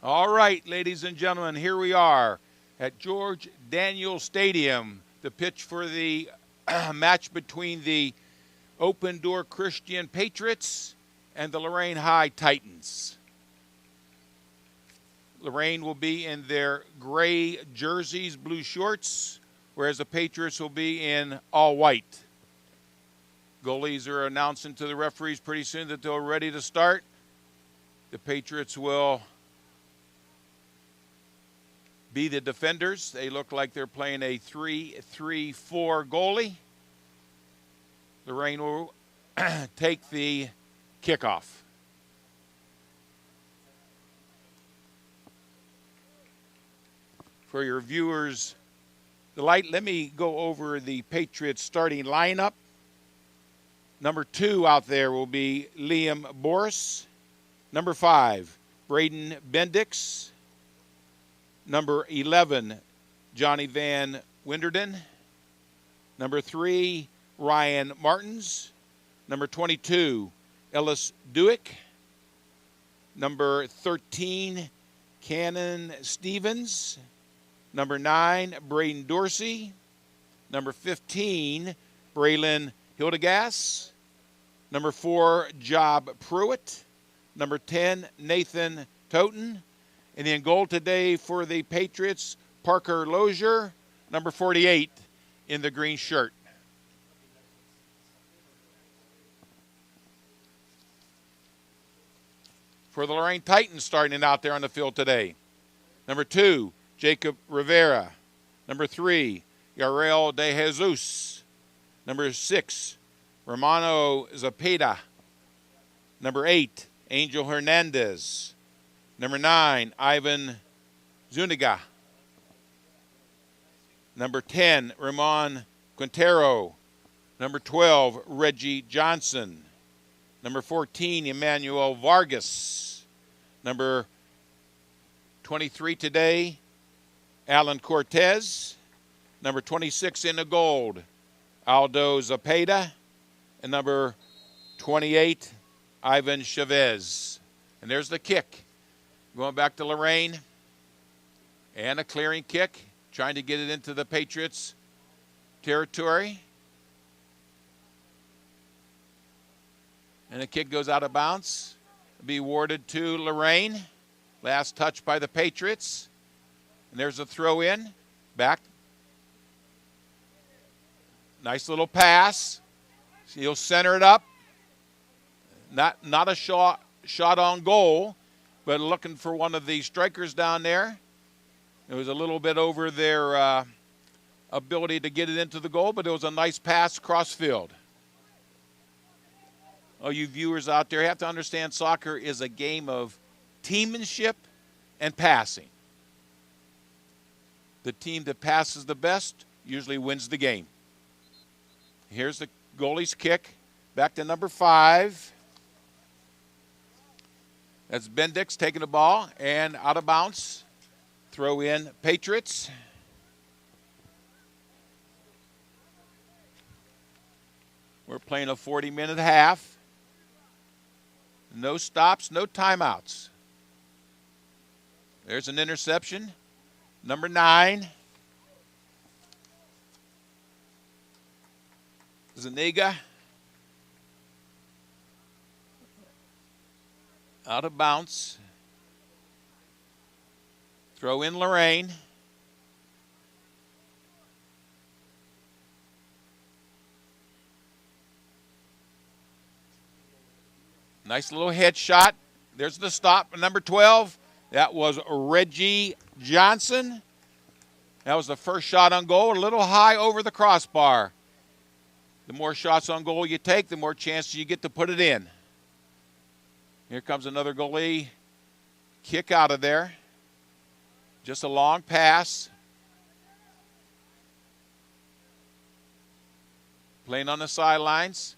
All right, ladies and gentlemen, here we are at George Daniels Stadium, the pitch for the match between the Open Door Christian Patriots and the Lorain High Titans. Lorain will be in their gray jerseys, blue shorts, whereas the Patriots will be in all white. Goalies are announcing to the referees pretty soon that they're ready to start. The Patriots will be the defenders. They look like they're playing a 3-3-4 goalie. Lorain will take the kickoff. For your viewers' delight, let me go over the Patriots starting lineup. Number 2 out there will be Liam Boris. Number 5, Braden Bendix. Number 11, Johnny Van Winderden. Number 3, Ryan Martins. Number 22, Ellis Dewick. Number 13, Cannon Stevens. Number 9, Braden Dorsey. Number 15, Braylon Hildegas. Number 4, Job Pruitt. Number 10, Nathan Toten. And in goal today for the Patriots, Parker Lozier, number 48 in the green shirt. For the Lorain Titans starting out there on the field today, number 2, Jacob Rivera. Number 3, Yarel De Jesus. Number 6, Romano Zapata. Number 8, Angel Hernandez. Number 9, Ivan Zuniga. Number 10, Ramon Quintero. Number 12, Reggie Johnson. Number 14, Emmanuel Vargas. Number 23 today, Alan Cortez. Number 26 in the gold, Aldo Zapata. And number 28, Ivan Chavez. And there's the kick. Going back to Lorain. And a clearing kick, trying to get it into the Patriots' territory. And the kick goes out of bounds. Be awarded to Lorain. Last touch by the Patriots. And there's a throw in. Back. Nice little pass. He'll center it up. Not a shot on goal, but looking for one of the strikers down there. It was a little bit over their ability to get it into the goal, but it was a nice pass across field. Oh, you viewers out there have to understand soccer is a game of teammanship and passing. The team that passes the best usually wins the game. Here's the goalie's kick. Back to number 5. That's Bendix taking the ball and out of bounds. Throw in Patriots. We're playing a 40-minute half. No stops, no timeouts. There's an interception. Number 9. Zuniga. Out of bounds. Throw in Lorain. Nice little headshot. There's the stop. Number 12, that was Reggie Johnson. That was the first shot on goal, a little high over the crossbar. The more shots on goal you take, the more chances you get to put it in. Here comes another goalie. Kick out of there. Just a long pass. Playing on the sidelines.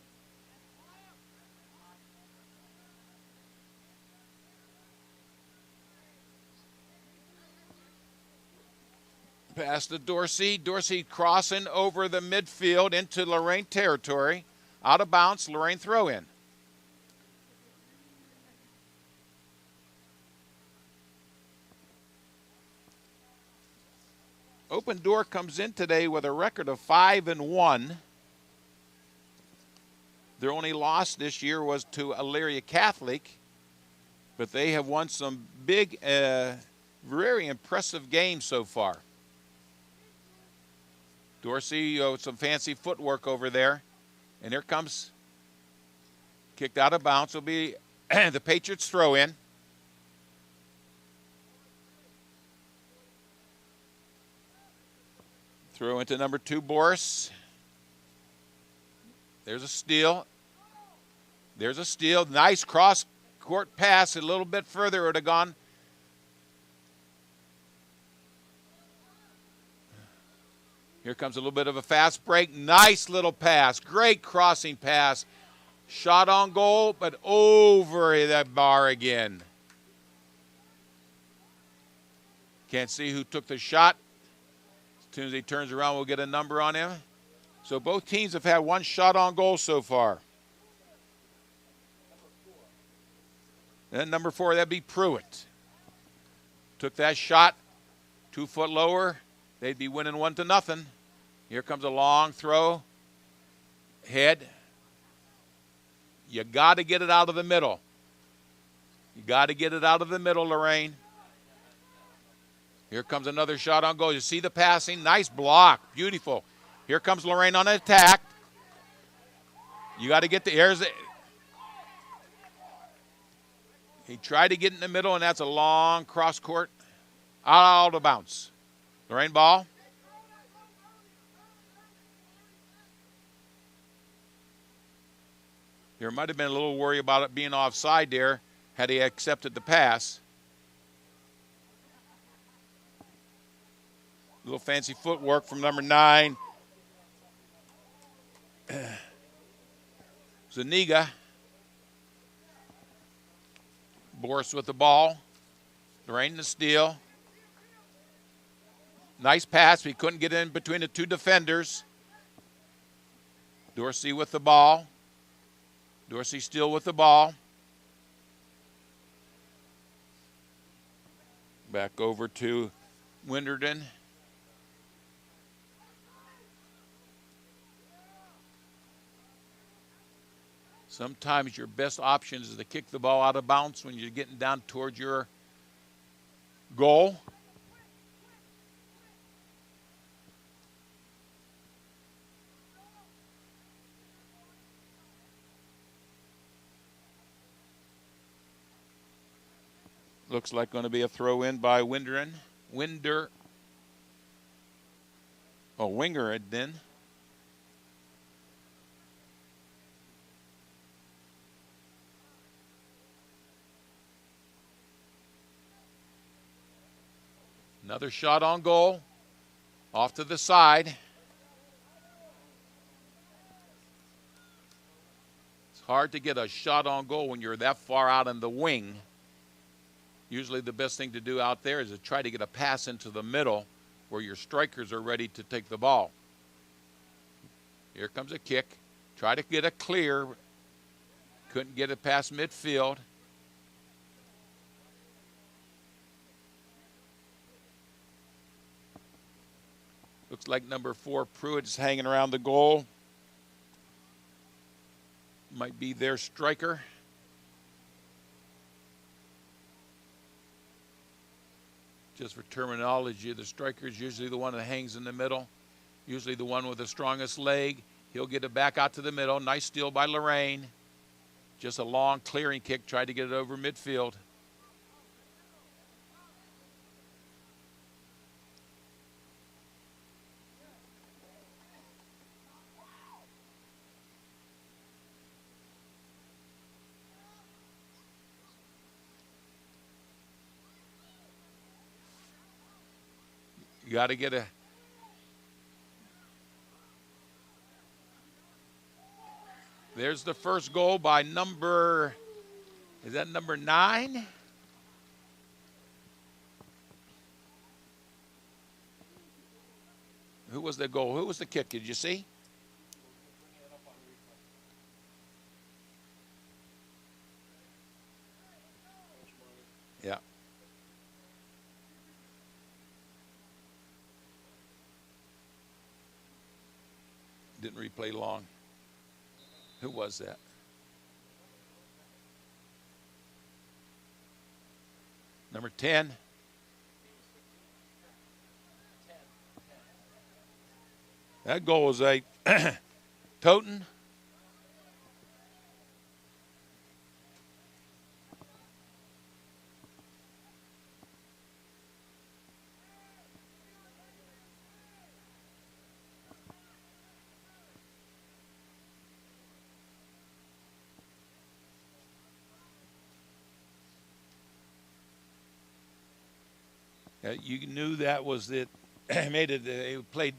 Pass to Dorsey. Dorsey crossing over the midfield into Lorain territory. Out of bounds, Lorain throw in. Open Door comes in today with a record of 5-1. Their only loss this year was to Elyria Catholic, but they have won some big, very impressive games so far. Dorsey, some fancy footwork over there. And here comes, kicked out of bounds. Will be the Patriots throw in. Throw into number 2, Boris. There's a steal. There's a steal. Nice cross-court pass. A little bit further it would have gone. Here comes a little bit of a fast break. Nice little pass. Great crossing pass. Shot on goal, but over that bar again. Can't see who took the shot. As soon as he turns around, we'll get a number on him. So both teams have had one shot on goal so far. Then number 4, that'd be Pruitt. Took that shot, 2 foot lower. They'd be winning 1-0. Here comes a long throw. Head. You got to get it out of the middle. You got to get it out of the middle, Lorain. Here comes another shot on goal. You see the passing? Nice block. Beautiful. Here comes Lorain on an attack. You got to get the airs. He tried to get in the middle, and that's a long cross court. Out of bounds. Lorain ball. There might have been a little worry about it being offside there had he accepted the pass. A little fancy footwork from number 9. Zuniga. Boris with the ball. Lorain the steal. Nice pass. He couldn't get in between the 2 defenders. Dorsey with the ball. Dorsey still with the ball. Back over to Winterden. Sometimes your best option is to kick the ball out of bounds when you're getting down towards your goal. Looks like going to be a throw in by Winger then. Another shot on goal. Off to the side. It's hard to get a shot on goal when you're that far out in the wing. Usually the best thing to do out there is to try to get a pass into the middle where your strikers are ready to take the ball. Here comes a kick. Try to get a clear. Couldn't get it past midfield. Looks like number 4, Pruitt, is hanging around the goal. Might be their striker. Just for terminology, the striker is usually the one that hangs in the middle, usually the one with the strongest leg. He'll get it back out to the middle. Nice steal by Lorain. Just a long clearing kick, tried to get it over midfield. You got to get a There's the first goal by number, is that number 9? Who was the goal? Who was the kick? Did you see? Yeah. Didn't replay long. Who was that? Number 10. That goal was a Toten. You knew that was it. Made it. They played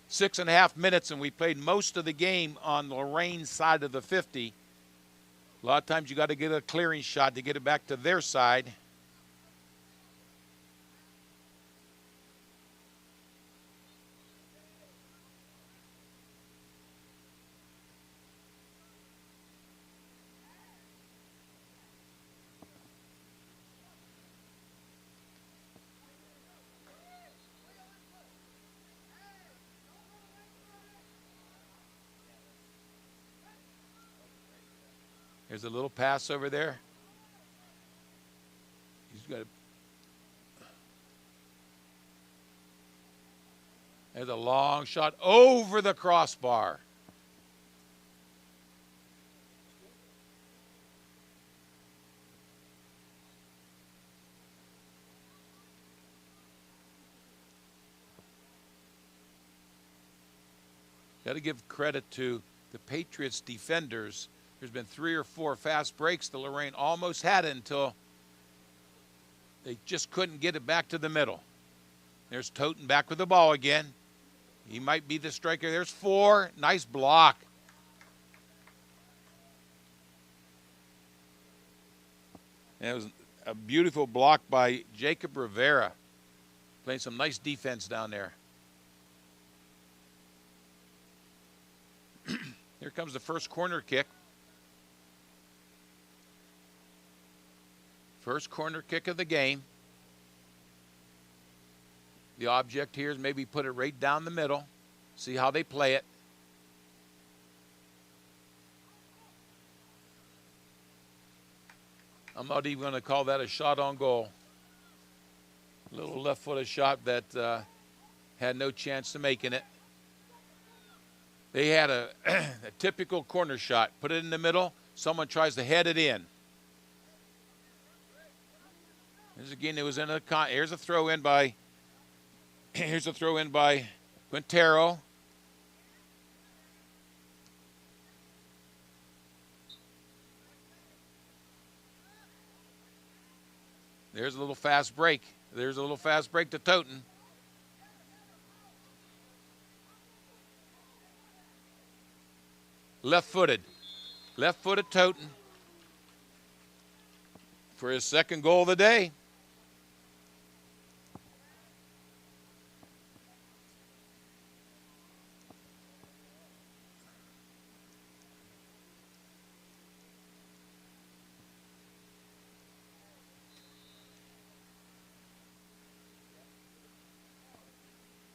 6.5 minutes, and we played most of the game on Lorain's side of the 50. A lot of times you got to get a clearing shot to get it back to their side. There's a little pass over there. He's got a, there's a long shot over the crossbar. Got to give credit to the Patriots defenders. There's been 3 or 4 fast breaks. The Lorain almost had it until they just couldn't get it back to the middle. There's Toten back with the ball again. He might be the striker. There's 4. Nice block. And it was a beautiful block by Jacob Rivera. Playing some nice defense down there. Here comes the first corner kick. First corner kick of the game. The object here is maybe put it right down the middle. See how they play it. I'm not even going to call that a shot on goal. A little left-footed shot that had no chance to making it. They had a typical corner shot. Put it in the middle. Someone tries to head it in. Again, it was in a here's a throw in by Quintero. There's a little fast break. There's a little fast break to Toten. Left-footed Toten for his second goal of the day.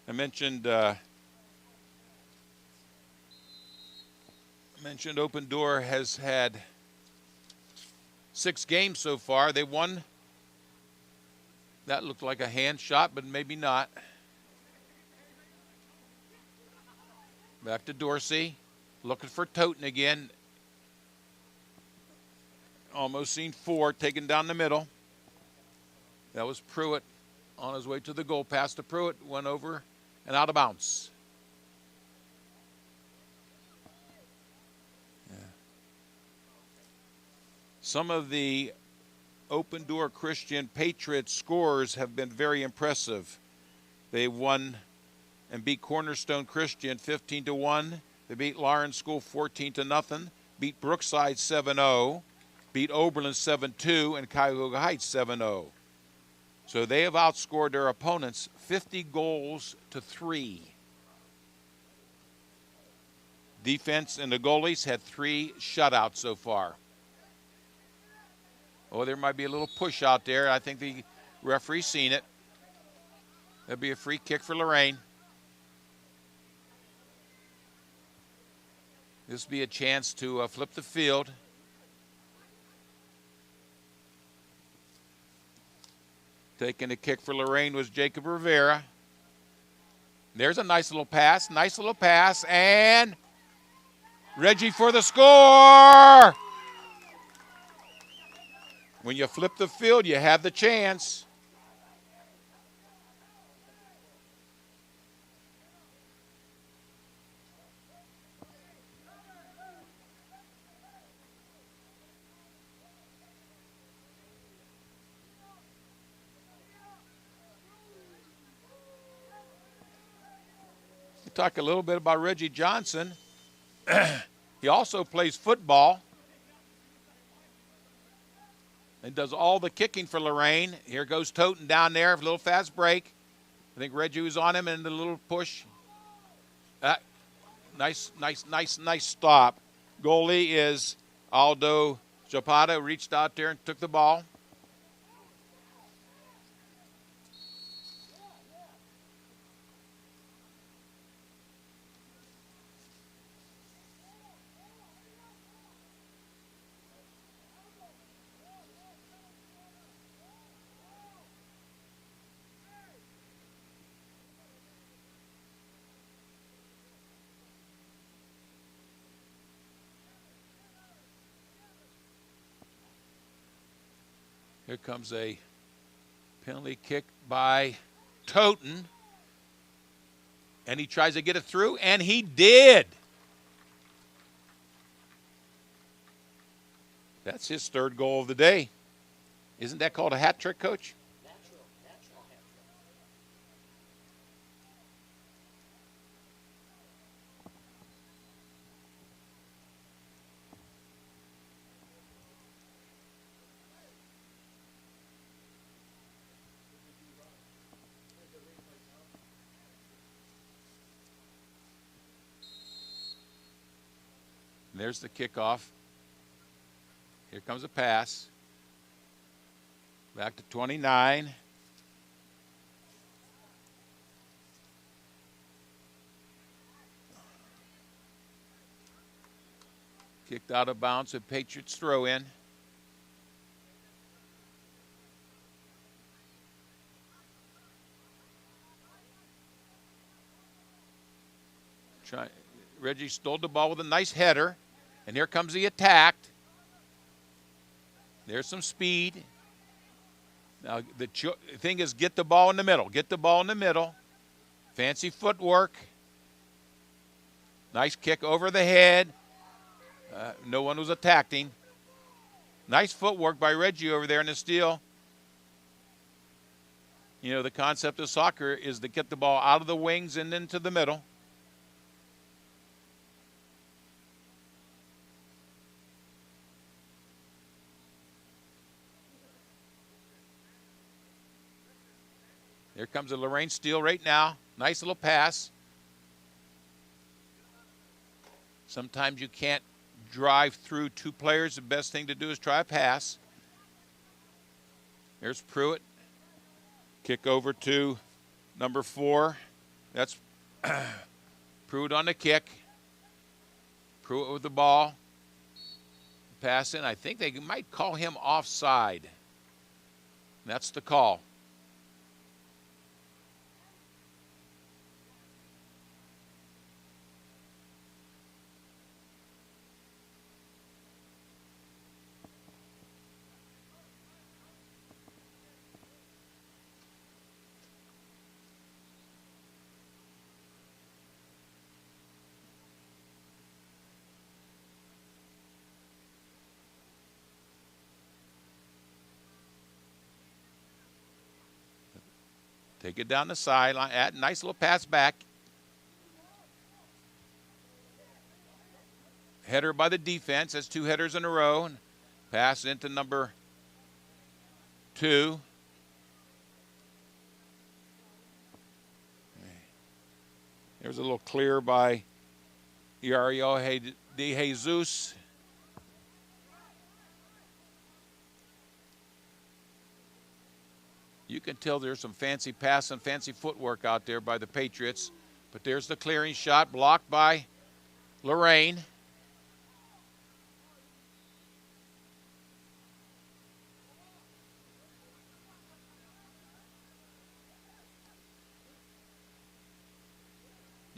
I mentioned Open Door has had 6 games so far. They won. That looked like a hand shot, but maybe not. Back to Dorsey. Looking for Toten again. Almost seen 4 taken down the middle. That was Pruitt on his way to the goal. Pass to Pruitt. Went over and out of bounds. Some of the Open Door Christian Patriots scores have been very impressive. They won and beat Cornerstone Christian 15-1. They beat Lorain School 14-0. Beat Brookside 7-0. Beat Oberlin 7-2 and Cuyahoga Heights 7-0. So they have outscored their opponents 50 goals to 3. Defense and the goalies had 3 shutouts so far. Oh, there might be a little push out there. I think the referee's seen it. That'll be a free kick for Lorain. This will be a chance to flip the field. Taking the kick for Lorain was Jacob Rivera. There's a nice little pass, and Reggie for the score. When you flip the field, you have the chance. We'll talk a little bit about Reggie Johnson. He also plays football and does all the kicking for Lorain. Here goes Toten down there, a little fast break. I think Reggie was on him and the little push. Nice stop. Goalie is Aldo Zapata, reached out there and took the ball. Here comes a penalty kick by Toten. And he tries to get it through, and he did. That's his third goal of the day. Isn't that called a hat trick, Coach? Natural hat trick. And there's the kickoff. Here comes a pass. Back to 29. Kicked out of bounds, a Patriots throw in. Reggie stole the ball with a nice header. And here comes the attack. There's some speed. Now, the thing is get the ball in the middle. Get the ball in the middle. Fancy footwork. Nice kick over the head. No one was attacking. Nice footwork by Reggie over there in the steal. You know, the concept of soccer is to get the ball out of the wings and into the middle. Here comes a Lorain steal right now. Nice little pass. Sometimes you can't drive through two players. The best thing to do is try a pass. Here's Pruitt. Kick over to number 4. That's Pruitt on the kick. Pruitt with the ball. Pass in. I think they might call him offside. That's the call. Take it down the sideline. Nice little pass back. Header by the defense. That's 2 headers in a row. Pass into number 2. There's a little clear by Iario de Jesus. You can tell there's some fancy pass and fancy footwork out there by the Patriots. But there's the clearing shot blocked by Lorain.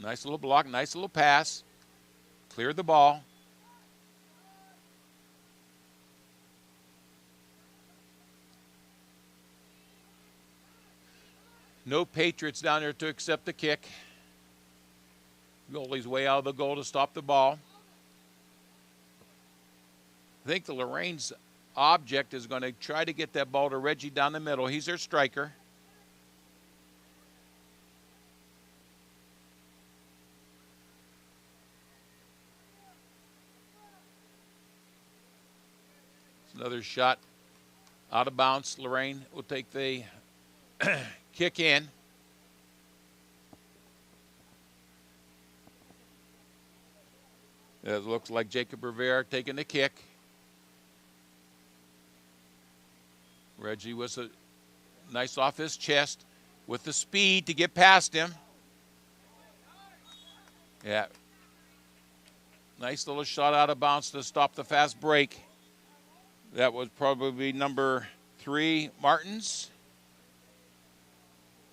Nice little block, nice little pass. Cleared the ball. No Patriots down there to accept the kick. Goalie's way out of the goal to stop the ball. I think the Lorain's object is going to try to get that ball to Reggie down the middle. He's their striker. It's another shot out of bounds. Lorain will take the kick in. It looks like Jacob Rivera taking the kick. Reggie was a nice off his chest with the speed to get past him. Yeah. Nice little shot out of bounds to stop the fast break. That was probably number 3, Martins.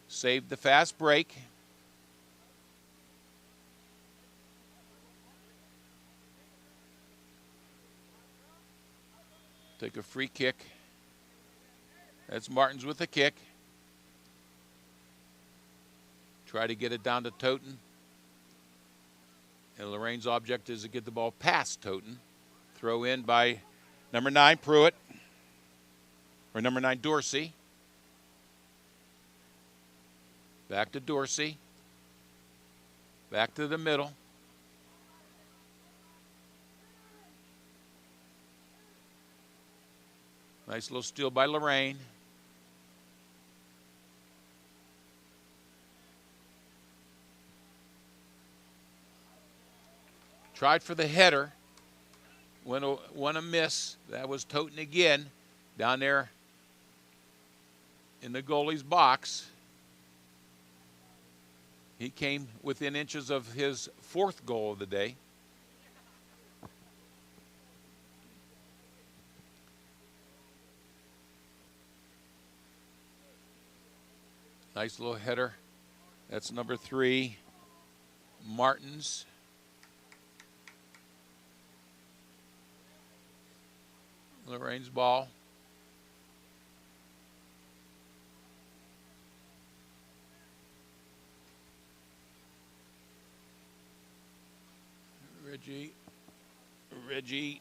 Saved the fast break. Take a free kick. That's Martins with the kick. Try to get it down to Toten. And Lorain's object is to get the ball past Toten. Throw in by number 9, Pruitt. Or number 9, Dorsey. Back to Dorsey. Back to the middle. Nice little steal by Lorain. Tried for the header. Went a miss. That was Toten again down there in the goalie's box. He came within inches of his 4th goal of the day. Nice little header. That's number 3, Martins. Lorain's ball. Reggie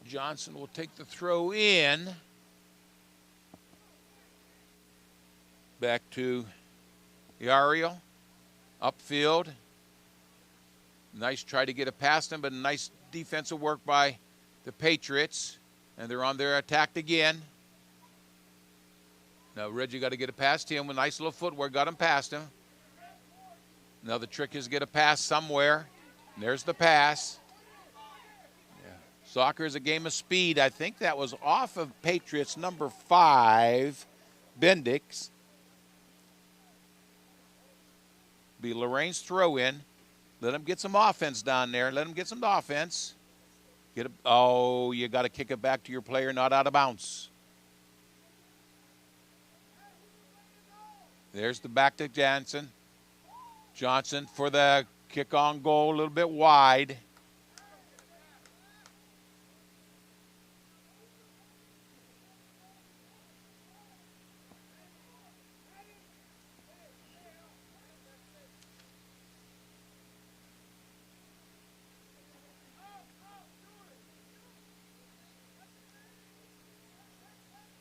Johnson will take the throw in. Back to Yario. Upfield. Nice try to get it past him, but nice defensive work by the Patriots. And they're on their attack again. Now Reggie got to get it past him with nice little footwork. Got him past him. Now the trick is to get a pass somewhere. And there's the pass. Yeah. Soccer is a game of speed. I think that was off of Patriots number 5, Bendix. Be Lorain's throw in. Let him get some offense down there. Let him get some offense. Oh, you got to kick it back to your player, not out of bounds. There's the back to Johnson. Johnson for the kick on goal, a little bit wide.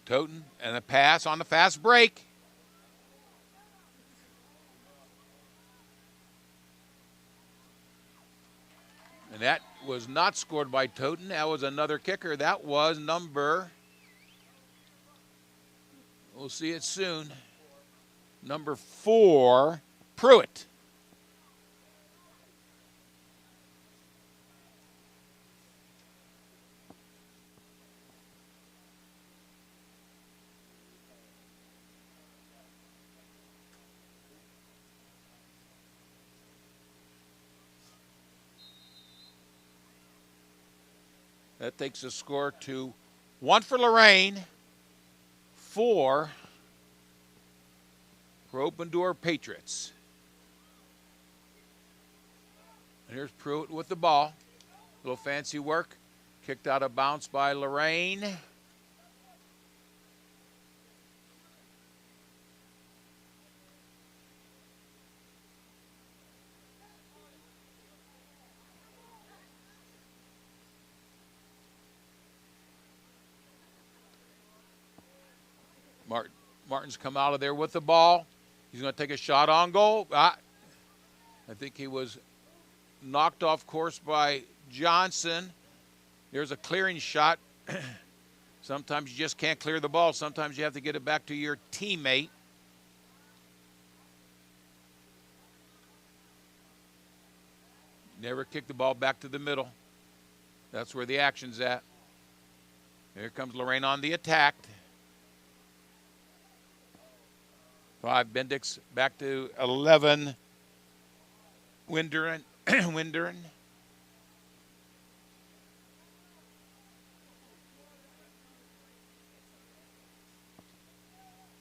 Toten and a pass on the fast break. And that was not scored by Toten. That was another kicker. That was number, we'll see it soon, number 4, Pruitt. That takes the score to 1 for Lorain, 4 for Open Door Patriots. And here's Pruitt with the ball. A little fancy work. Kicked out of bounds by Lorain. Martin's come out of there with the ball. He's going to take a shot on goal. I think he was knocked off course by Johnson. There's a clearing shot. Sometimes you just can't clear the ball. Sometimes you have to get it back to your teammate. Never kick the ball back to the middle. That's where the action's at. Here comes Lorain on the attack. 5 Bendix back to 11 Winderen. Winderen.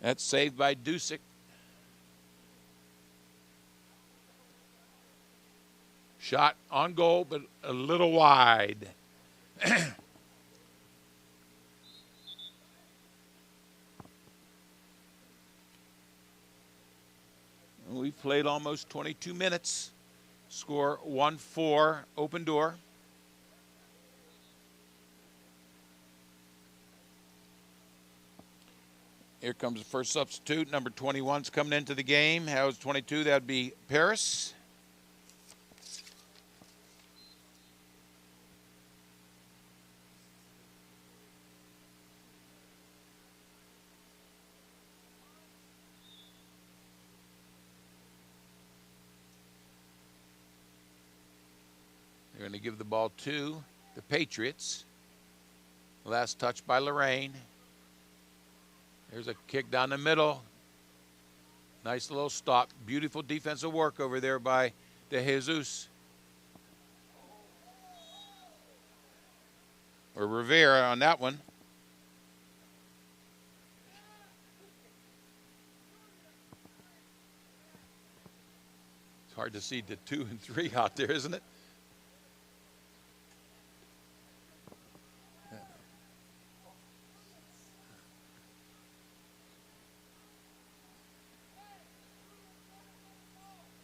That's saved by Dusick. Shot on goal, but a little wide. We've played almost 22 minutes. Score 1-4, open door. Here comes the first substitute. Number 21's coming into the game. How's 22? That would be Paris. They're going to give the ball to the Patriots. Last touch by Lorain. There's a kick down the middle. Nice little stop. Beautiful defensive work over there by De Jesus. Or Rivera on that one. It's hard to see the 2 and 3 out there, isn't it?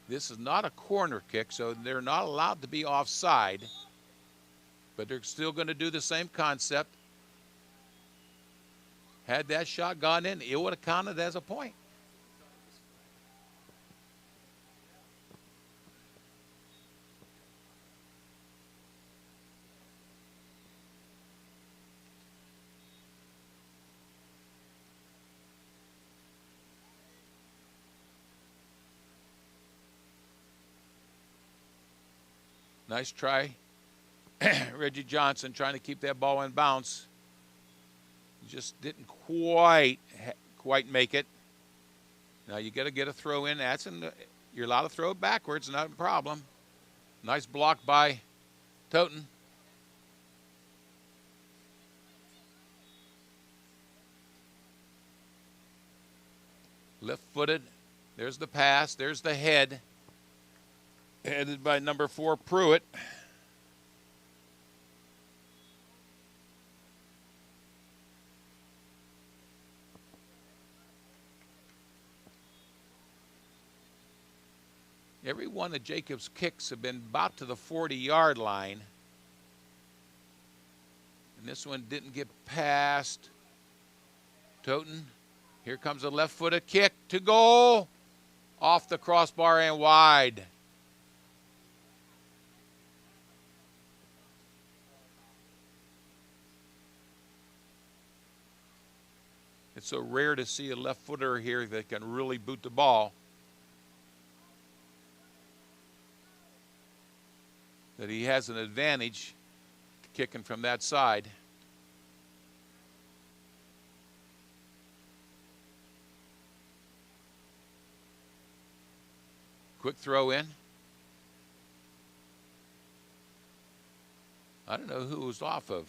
This is not a corner kick, so they're not allowed to be offside, but they're still going to do the same concept. Had that shot gone in, it would have counted as a point. Nice try. Reggie Johnson trying to keep that ball in bounds. Just didn't quite make it. Now you got to get a throw in. You're allowed to throw it backwards, not a problem. Nice block by Toten. Left-footed. There's the pass. There's the head. Headed by number 4, Pruitt. Every one of Jacobs' kicks have been about to the 40-yard line. And this one didn't get past Toten. Here comes a left-footed kick to goal. Off the crossbar and wide. It's so rare to see a left footer here that can really boot the ball. That he has an advantage kicking from that side. Quick throw in. I don't know who it was off of.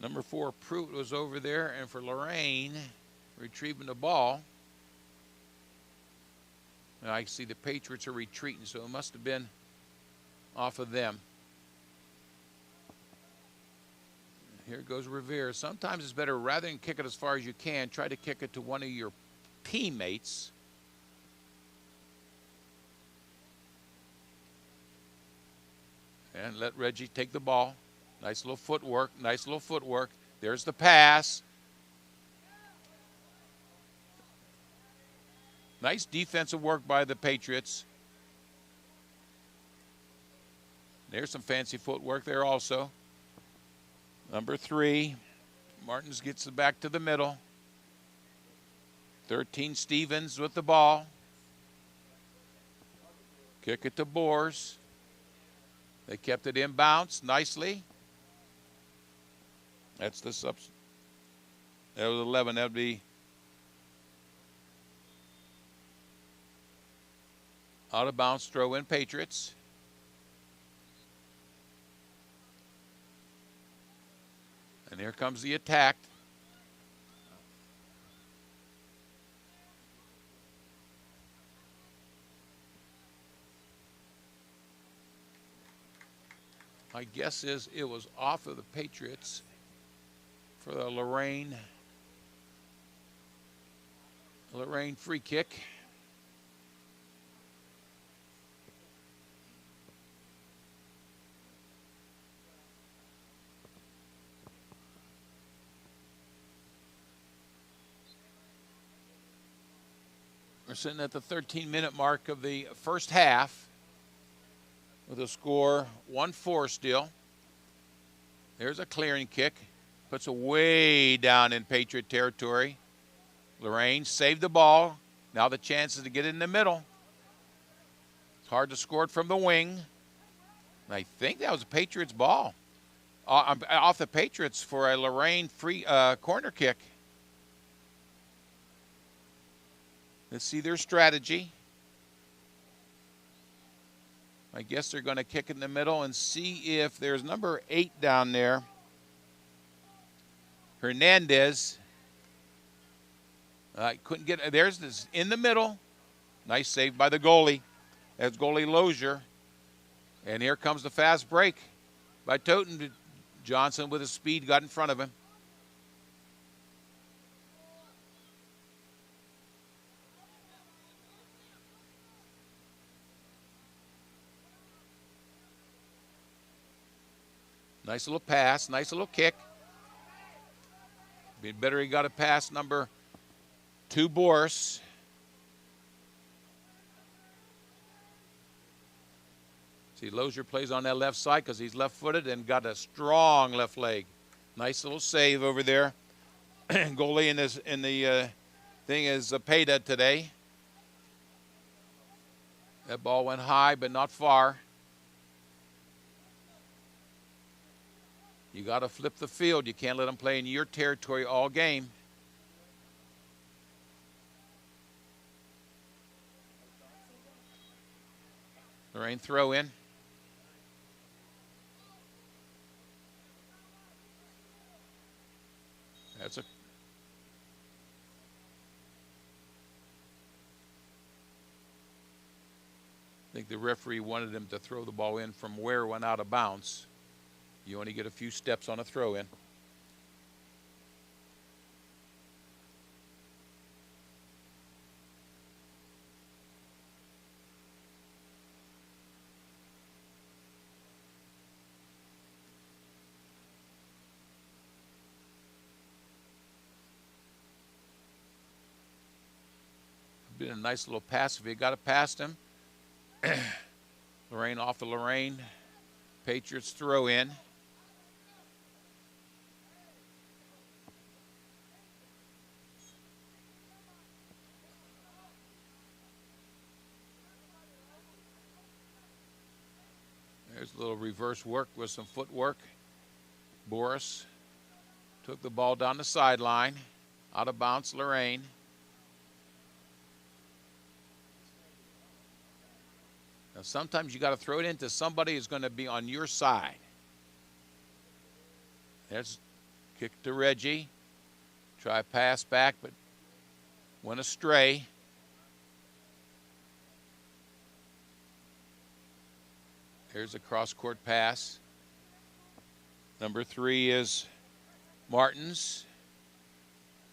Number 4, Pruitt was over there, and for Lorain, retrieving the ball. And I see the Patriots are retreating, so it must have been off of them. Here goes Revere. Sometimes it's better, rather than kick it as far as you can, try to kick it to one of your teammates. And let Reggie take the ball. Nice little footwork, nice little footwork. There's the pass. Nice defensive work by the Patriots. There's some fancy footwork there also. Number 3, Martins gets it back to the middle. 13, Stevens with the ball. Kick it to Boers. They kept it inbounds nicely. That's the subs. That was 11. That would be out of bounds throw in Patriots. And here comes the attack. My guess is it was off of the Patriots for the Lorain free kick. We're sitting at the 13-minute mark of the first half with a score 1-4 still. There's a clearing kick. Puts it way down in Patriot territory. Lorain saved the ball. Now the chance is to get it in the middle. It's hard to score it from the wing. And I think that was a Patriots ball. Off the Patriots for a Lorain free corner kick. Let's see their strategy. I guess they're going to kick it in the middle and see if there's number 8 down there. Hernandez. Couldn't get it. There's this in the middle. Nice save by the goalie. That's goalie Lozier. And here comes the fast break by Toten. Johnson with his speed got in front of him. Nice little pass, nice little kick. Be better he got a pass number 2, Boris. See, Lozier plays on that left side because he's left-footed and got a strong left leg. Nice little save over there. Goalie in the thing is Peta today. That ball went high, but not far. You got to flip the field. You can't let them play in your territory all game. Lorain throw in. That's a I think the referee wanted him to throw the ball in from where it went out of bounds. You only get a few steps on a throw in. Been a nice little pass if you got it past him. Lorain off the Lorain. Patriots throw in. There's a little reverse work with some footwork. Boris took the ball down the sideline. Out of bounds, Lorain. Now, sometimes you got to throw it into somebody who's going to be on your side. There's kick to Reggie. Try a pass back, but went astray. There's a cross-court pass. Number 3 is Martins.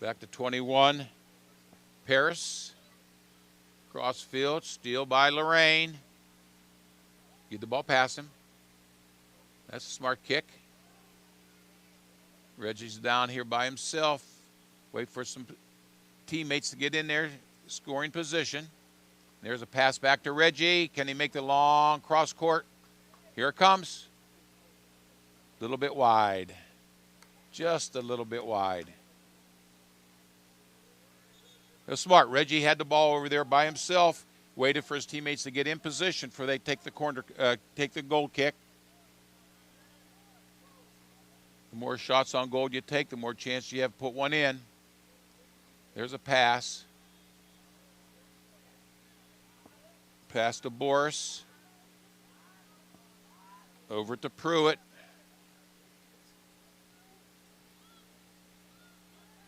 Back to 21, Paris. Cross field, steal by Lorain. Get the ball past him. That's a smart kick. Reggie's down here by himself. Wait for some teammates to get in there, scoring position. There's a pass back to Reggie. Can he make the long cross court? Here it comes. A little bit wide. Just a little bit wide. It was smart. Reggie had the ball over there by himself, waited for his teammates to get in position before they take the goal kick. The more shots on goal you take, the more chance you have to put one in. There's a pass. Pass to Boris. Over to Pruitt.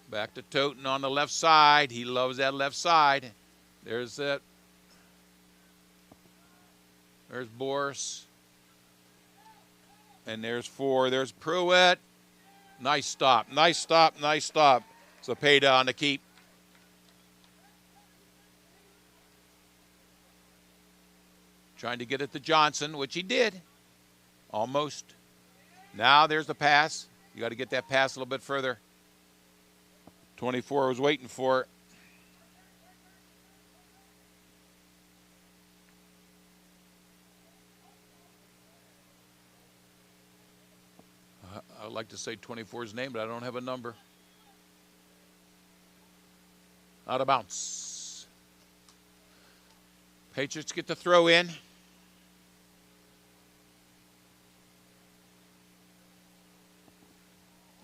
Back to Toten on the left side. He loves that left side. There's that. There's Boris. And there's 4. There's Pruitt. Nice stop. Nice stop. Nice stop. It's a pay down to keep. Trying to get it to Johnson, which he did. Almost. Now there's the pass. You got to get that pass a little bit further. 24 was waiting for it. I would like to say 24's name, but I don't have a number. Out of bounds. Patriots get the throw in.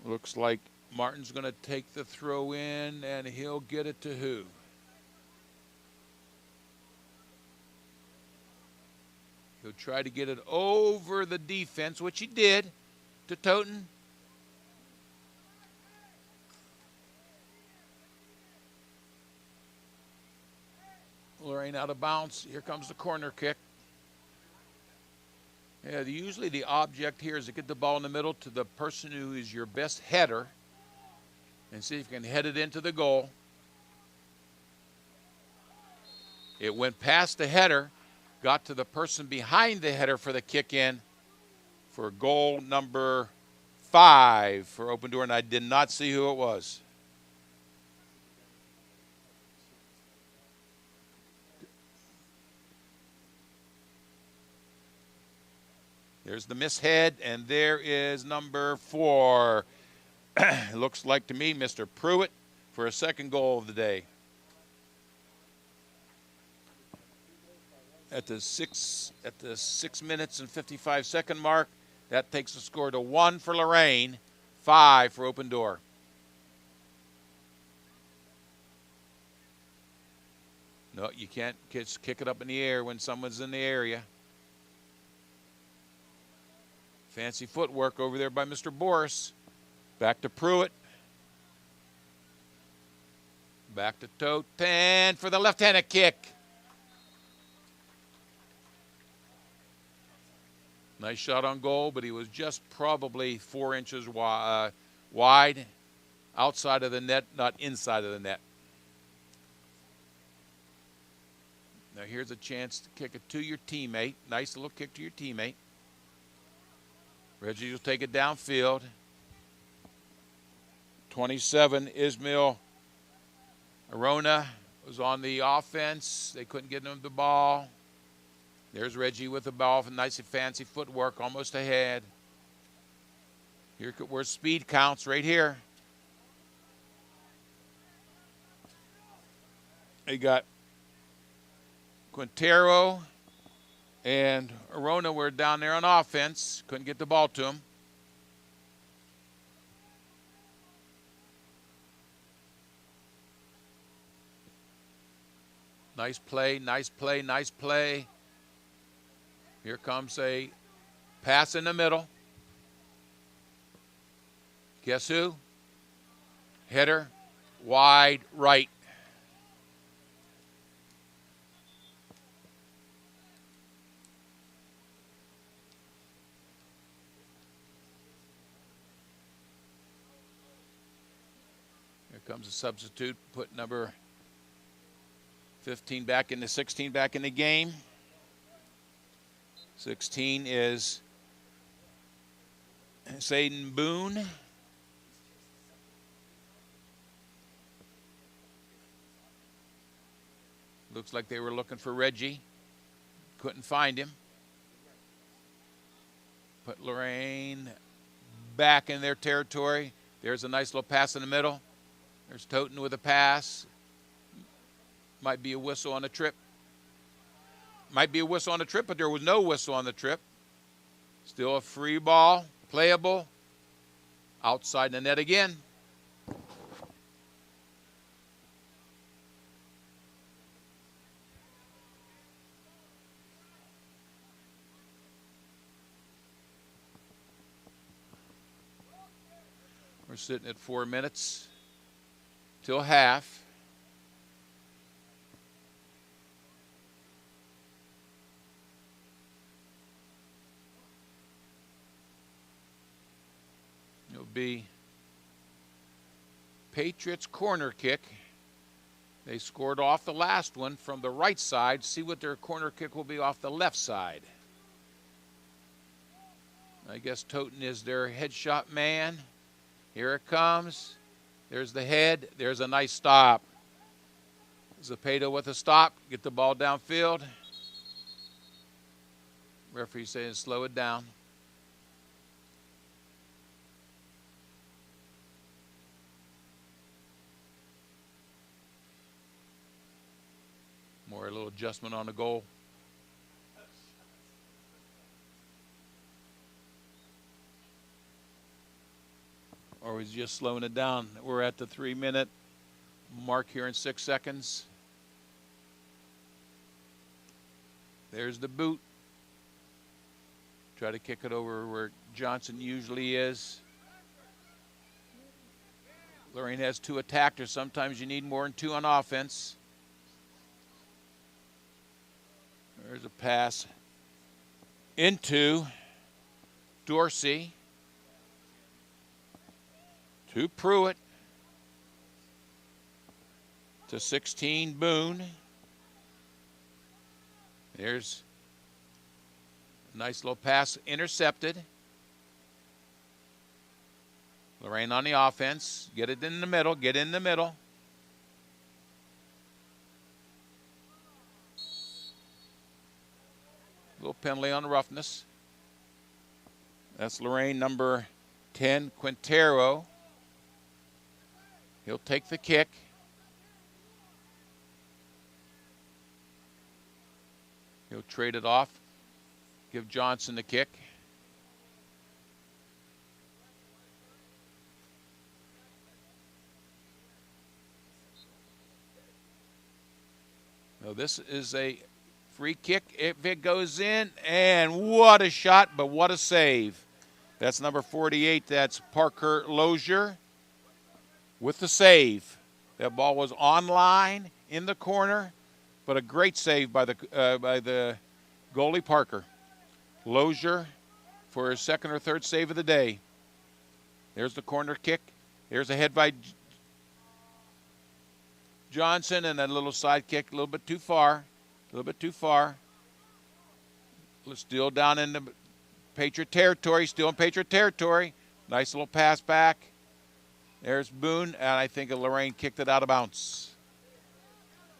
Looks like Martin's going to take the throw in, and he'll get it to who? He'll try to get it over the defense, which he did, to Toten. Lorain out of bounds. Here comes the corner kick. Yeah, usually the object here is to get the ball in the middle to the person who is your best header and see if you can head it into the goal. It went past the header, got to the person behind the header for the kick in for goal number 5 for Open Door, and I did not see who it was. There's the mishead, and there is number 4. It looks like to me Mr. Pruitt for a second goal of the day. At the 6 minutes and 55-second mark, that takes the score to 1 for Lorain, 5 for Open Door. No, you can't kick it up in the air when someone's in the area. Fancy footwork over there by Mr. Boris. Back to Pruitt. Back to Toten for the left-handed kick. Nice shot on goal, but he was just probably 4 inches wide, outside of the net, not inside of the net. Now here's a chance to kick it to your teammate. Nice little kick to your teammate. Reggie will take it downfield. 27, Ismail Arona was on the offense. They couldn't get him the ball. There's Reggie with the ball. Nice and fancy footwork, almost ahead. Here where speed counts, right here. They got Quintero and Arona were down there on offense. Couldn't get the ball to him. Nice play, nice play, nice play. Here comes a pass in the middle. Guess who? Header, wide right. comes a substitute. Put number 15 back into 16 back in the game. 16 is Saden Boone. Looks like they were looking for Reggie. Couldn't find him. Put Lorain back in their territory. There's a nice little pass in the middle. There's Toten with a pass. Might be a whistle on the trip. Might be a whistle on the trip, but there was no whistle on the trip. Still a free ball, playable. Outside the net again. We're sitting at 4 minutes till half. It'll be Patriots corner kick. They scored off the last one from the right side. See what their corner kick will be off the left side. I guess Toten is their headshot man. Here it comes. There's the head. There's a nice stop. Zapata with a stop. Get the ball downfield. Referee saying slow it down. More a little adjustment on the goal. Or he's just slowing it down. We're at the 3-minute mark here in 6 seconds. There's the boot. Try to kick it over where Johnson usually is. Lorain has 2 attackers. Sometimes you need more than 2 on offense. There's a pass into Dorsey. To Pruitt. To 16, Boone. There's a nice little pass intercepted. Lorain on the offense. Get it in the middle. Get in the middle. Little penalty on roughness. That's Lorain number 10, Quintero. He'll take the kick. He'll trade it off. Give Johnson the kick. Now this is a free kick if it goes in. And what a shot, but what a save. That's number 48. That's Parker Lozier with the save. That ball was on line in the corner, but a great save by the goalie Parker. Lozier for his 2nd or 3rd save of the day. There's the corner kick. There's a head by Johnson and a little side kick, a little bit too far. A little bit too far. Still down in the Patriot territory, still in Patriot territory. Nice little pass back. There's Boone, and I think Lorain kicked it out of bounds.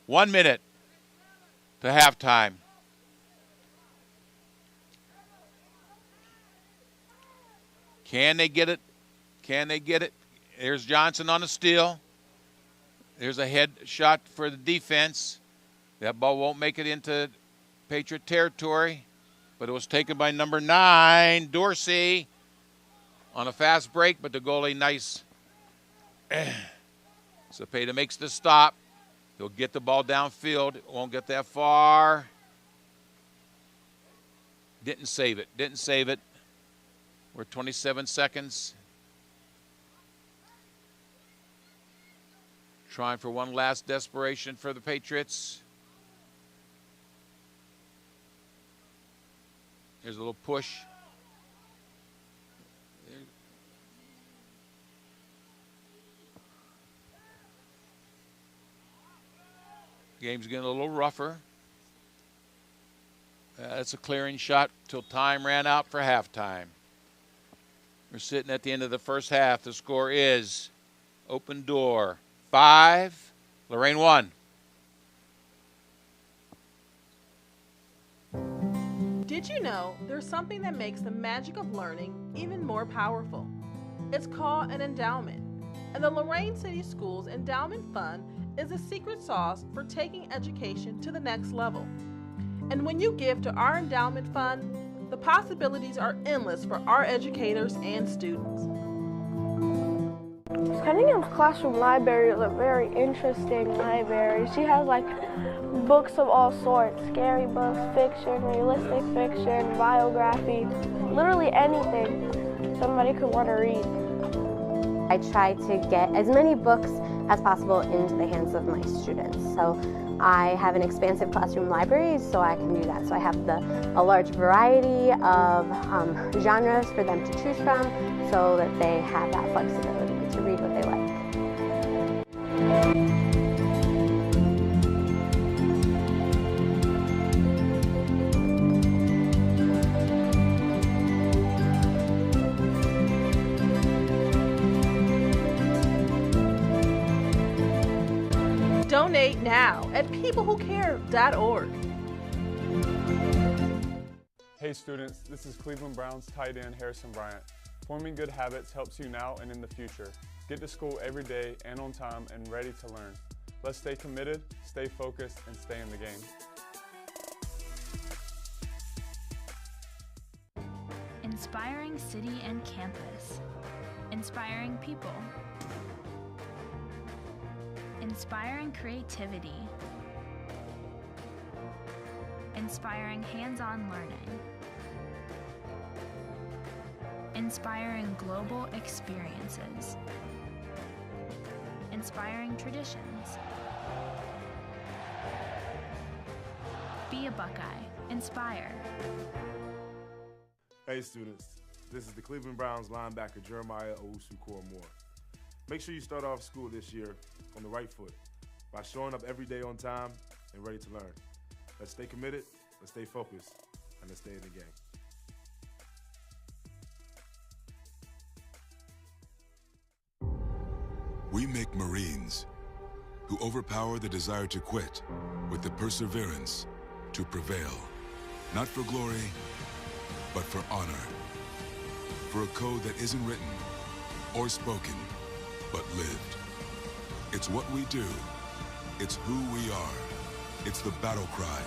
1 minute to halftime. Can they get it? Can they get it? There's Johnson on the steal. There's a head shot for the defense. That ball won't make it into Patriot territory, but it was taken by number 9, Dorsey, on a fast break, but the goalie nice. Zapata makes the stop. He'll get the ball downfield. Won't get that far. Didn't save it. Didn't save it. We're 27 seconds. Trying for one last desperation for the Patriots. There's a little push. Game's getting a little rougher. That's a clearing shot till time ran out for halftime. We're sitting at the end of the first half. The score is Open Door 5, Lorain 1. Did you know there's something that makes the magic of learning even more powerful? It's called an endowment. And the Lorain City Schools Endowment Fund is the secret sauce for taking education to the next level. And when you give to our endowment fund, the possibilities are endless for our educators and students. Cunningham's classroom library is a very interesting library. She has books of all sorts, scary books, fiction, realistic fiction, biography, literally anything somebody could want to read. I try to get as many books as possible into the hands of my students. So I have an expansive classroom library, so I can do that. So I have a large variety of genres for them to choose from so that they have that flexibility to read what they like. Donate now at peoplewhocare.org. Hey students, this is Cleveland Browns tight end Harrison Bryant. Forming good habits helps you now and in the future. Get to school every day and on time and ready to learn. Let's stay committed, stay focused, and stay in the game. Inspiring city and campus. Inspiring people. Inspiring creativity. Inspiring hands-on learning. Inspiring global experiences. Inspiring traditions. Be a Buckeye. Inspire. Hey students, this is the Cleveland Browns linebacker Jeremiah Owusu-Koramoah. Make sure you start off school this year on the right foot by showing up every day on time and ready to learn. Let's stay committed, let's stay focused, and let's stay in the game. We make Marines who overpower the desire to quit with the perseverance to prevail. Not for glory, but for honor. For a code that isn't written or spoken, but lived. It's what we do. It's who we are. It's the battle cry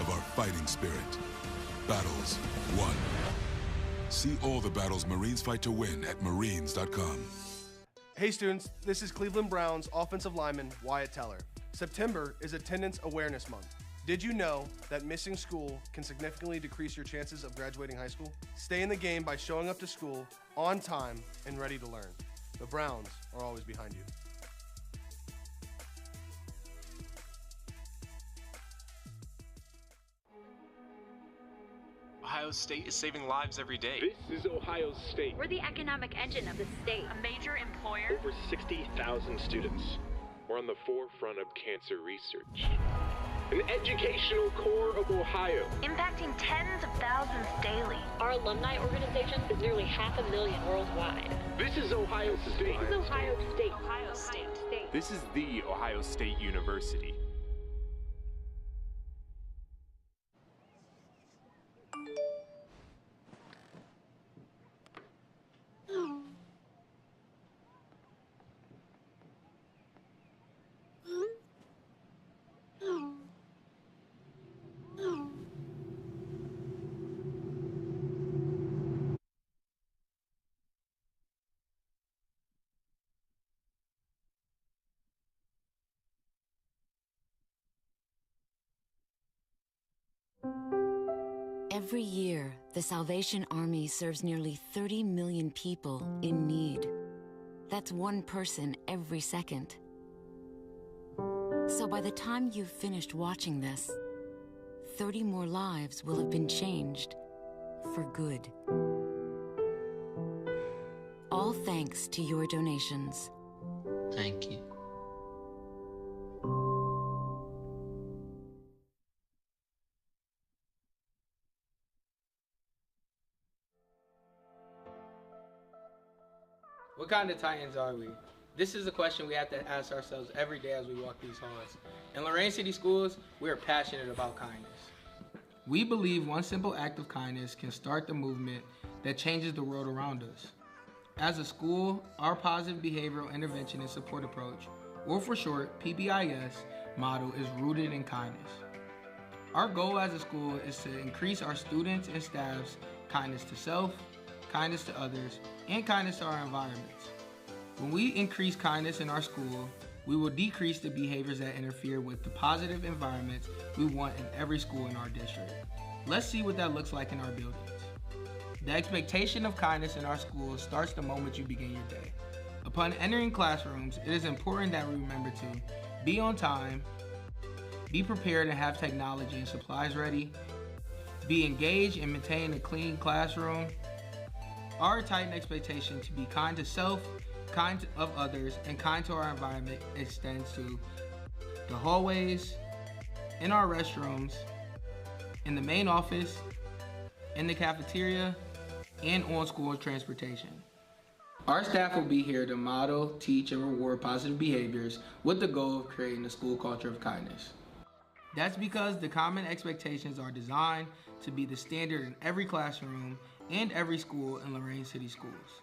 of our fighting spirit. Battles won. See all the battles Marines fight to win at marines.com. Hey students, this is Cleveland Browns offensive lineman Wyatt Teller. September is Attendance Awareness Month. Did you know that missing school can significantly decrease your chances of graduating high school? Stay in the game by showing up to school on time and ready to learn. The Browns are always behind you. Ohio State is saving lives every day. This is Ohio State. We're the economic engine of the state. A major employer. Over 60,000 students. We're on the forefront of cancer research. An educational core of Ohio. Impacting tens of thousands daily. Our alumni organization is nearly 500,000 worldwide. This is Ohio State. This is Ohio State. Ohio State. This is the Ohio State University. Every year, the Salvation Army serves nearly 30 million people in need. That's one person every second. So by the time you've finished watching this, 30 more lives will have been changed for good. All thanks to your donations. Thank you. What kind of Titans are we? This is a question we have to ask ourselves every day as we walk these halls. In Lorain City Schools, we are passionate about kindness. We believe one simple act of kindness can start the movement that changes the world around us. As a school, our positive behavioral intervention and support approach, or for short, PBIS, motto is rooted in kindness. Our goal as a school is to increase our students and staff's kindness to self, kindness to others, and kindness to our environments. When we increase kindness in our school, we will decrease the behaviors that interfere with the positive environments we want in every school in our district. Let's see what that looks like in our buildings. The expectation of kindness in our schools starts the moment you begin your day. Upon entering classrooms, it is important that we remember to be on time, be prepared and have technology and supplies ready, be engaged and maintain a clean classroom. Our Titan expectation to be kind to self, kind of others, and kind to our environment extends to the hallways, in our restrooms, in the main office, in the cafeteria, and on school transportation. Our staff will be here to model, teach, and reward positive behaviors with the goal of creating a school culture of kindness. That's because the common expectations are designed to be the standard in every classroom and every school in Lorain City Schools.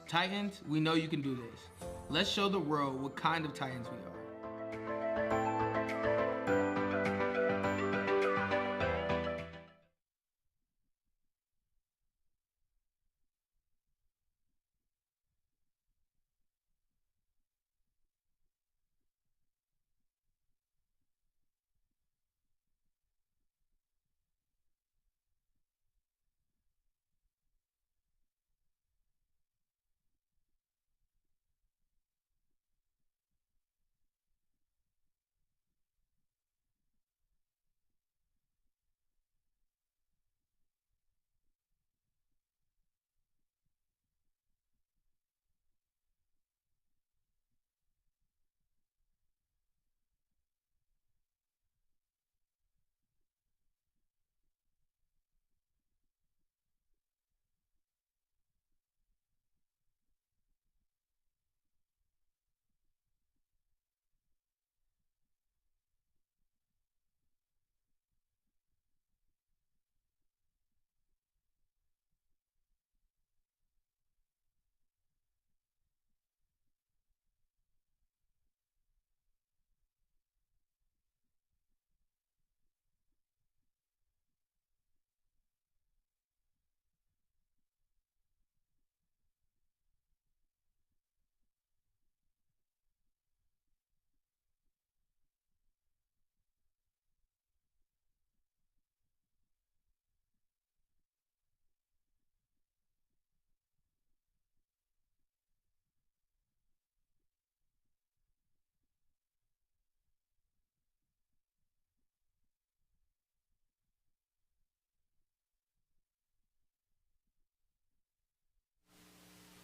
Titans, we know you can do this. Let's show the world what kind of Titans we are.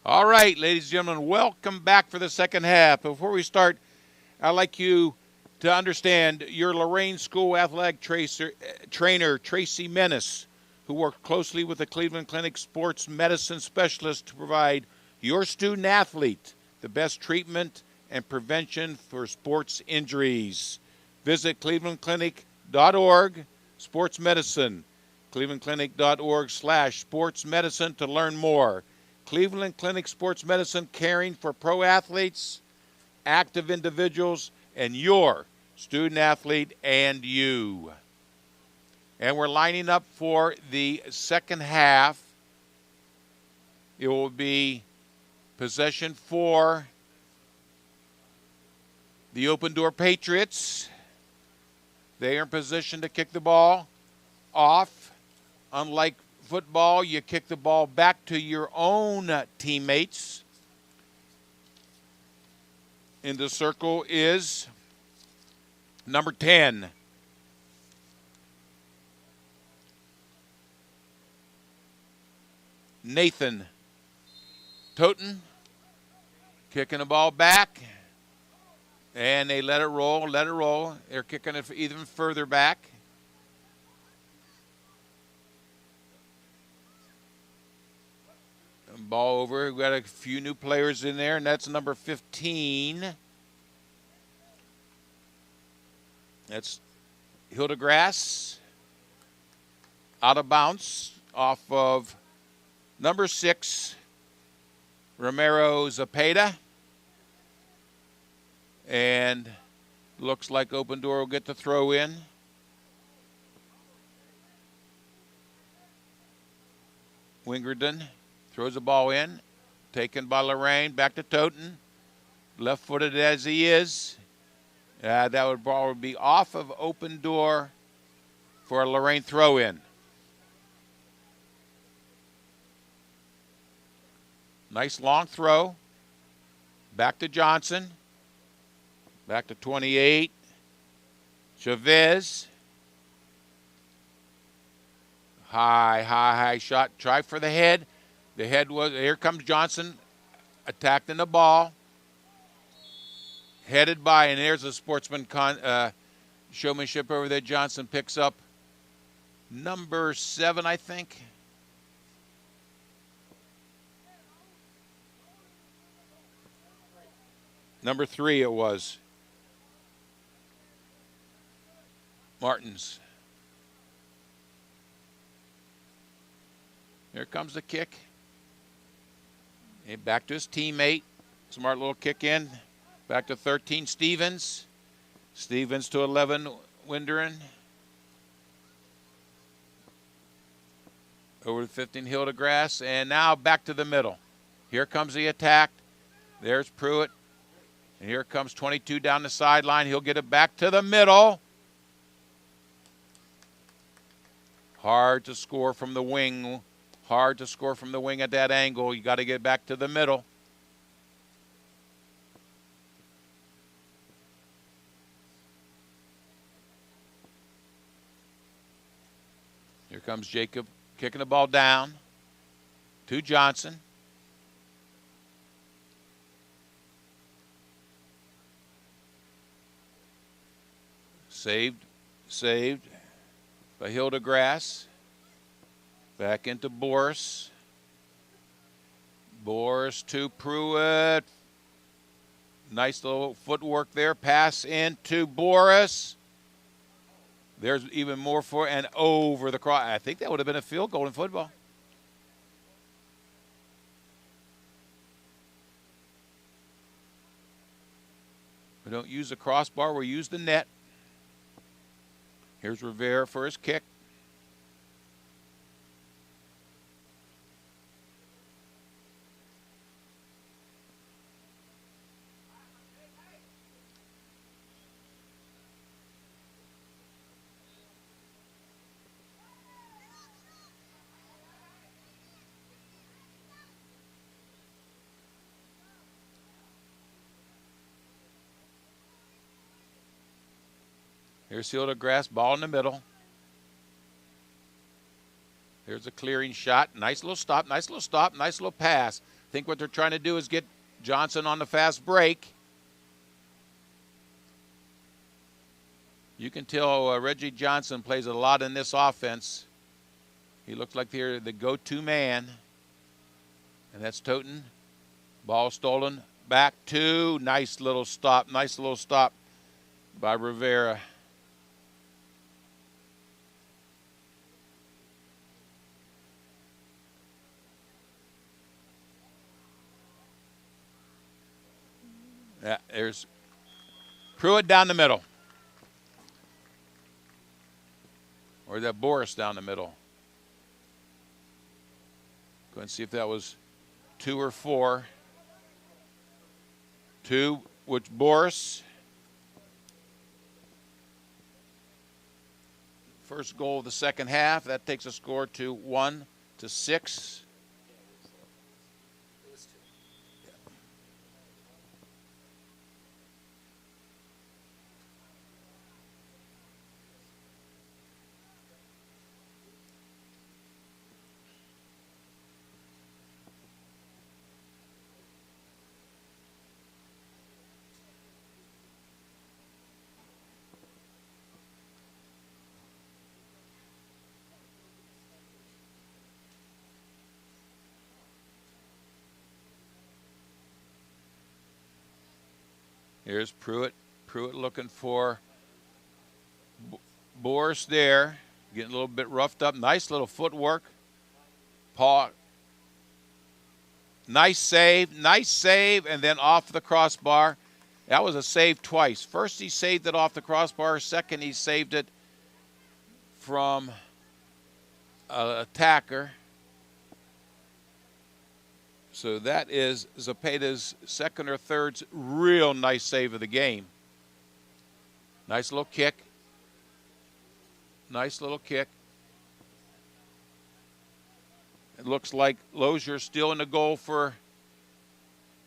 All right, ladies and gentlemen, welcome back for the second half. Before we start, I'd like you to understand your Lorain School athletic trainer, Tracy Menace, who worked closely with the Cleveland Clinic sports medicine specialist to provide your student athlete the best treatment and prevention for sports injuries. Visit clevelandclinic.org, sports medicine, clevelandclinic.org/sports medicine to learn more. Cleveland Clinic Sports Medicine, caring for pro athletes, active individuals, and your student athlete and you. And we're lining up for the second half. It will be possession for the Open Door Patriots. They are in position to kick the ball off. Unlike football, you kick the ball back to your own teammates. In the circle is number 10. Nathan Toten, kicking the ball back, and they let it roll. They're kicking it even further back. Ball over. We've got a few new players in there, and that's number 15. That's Hildegrass. Out of bounds off of number 6, Romero Zapata. And looks like Open Door will get the throw in. Wingerden throws the ball in. Taken by Lorain. Back to Toten. Left-footed as he is. That ball would be off of Open Door for a Lorain throw-in. Nice long throw. Back to Johnson. Back to 28. Chavez. High shot. Try for the head. The head was, here comes Johnson attacking the ball. Headed by, and there's a sportsman showmanship over there. Johnson picks up number 7, I think. Number 3 it was. Martins. Here comes the kick. And back to his teammate. Smart little kick in. Back to 13, Stevens. Stevens to 11, Winderen. Over to 15, Hildegrass. And now back to the middle. Here comes the attack. There's Pruitt. And here comes 22 down the sideline. He'll get it back to the middle. Hard to score from the wing. Hard to score from the wing at that angle. You got to get back to the middle. Here comes Jacob kicking the ball down to Johnson. Saved by Hildegrass. Back into Boris. Boris to Pruitt. Nice little footwork there. Pass into Boris. There's even more for and over the cross. I think that would have been a field goal in football. We don't use the crossbar. We use the net. Here's Rivera for his kick. Here's Hildegrass, ball in the middle. There's a clearing shot. Nice little stop, nice little stop, nice little pass. I think what they're trying to do is get Johnson on the fast break. You can tell Reggie Johnson plays a lot in this offense. He looks like they're the go-to man. And that's Toten. Ball stolen. Back to. Nice little stop by Rivera. Yeah, there's Pruitt down the middle. Or that Boris down the middle. Go and see if that was 2 or 4. 2, which Boris. First goal of the second half. That takes a score to 1-6. Here's Pruitt. Pruitt looking for Boris there. Getting a little bit roughed up. Nice little footwork. Paul. Nice save, and then off the crossbar. That was a save twice. First, he saved it off the crossbar. Second, he saved it from an attacker. So that is Zepeda's second or third real nice save of the game. Nice little kick. Nice little kick. It looks like Lozier's still in the goal for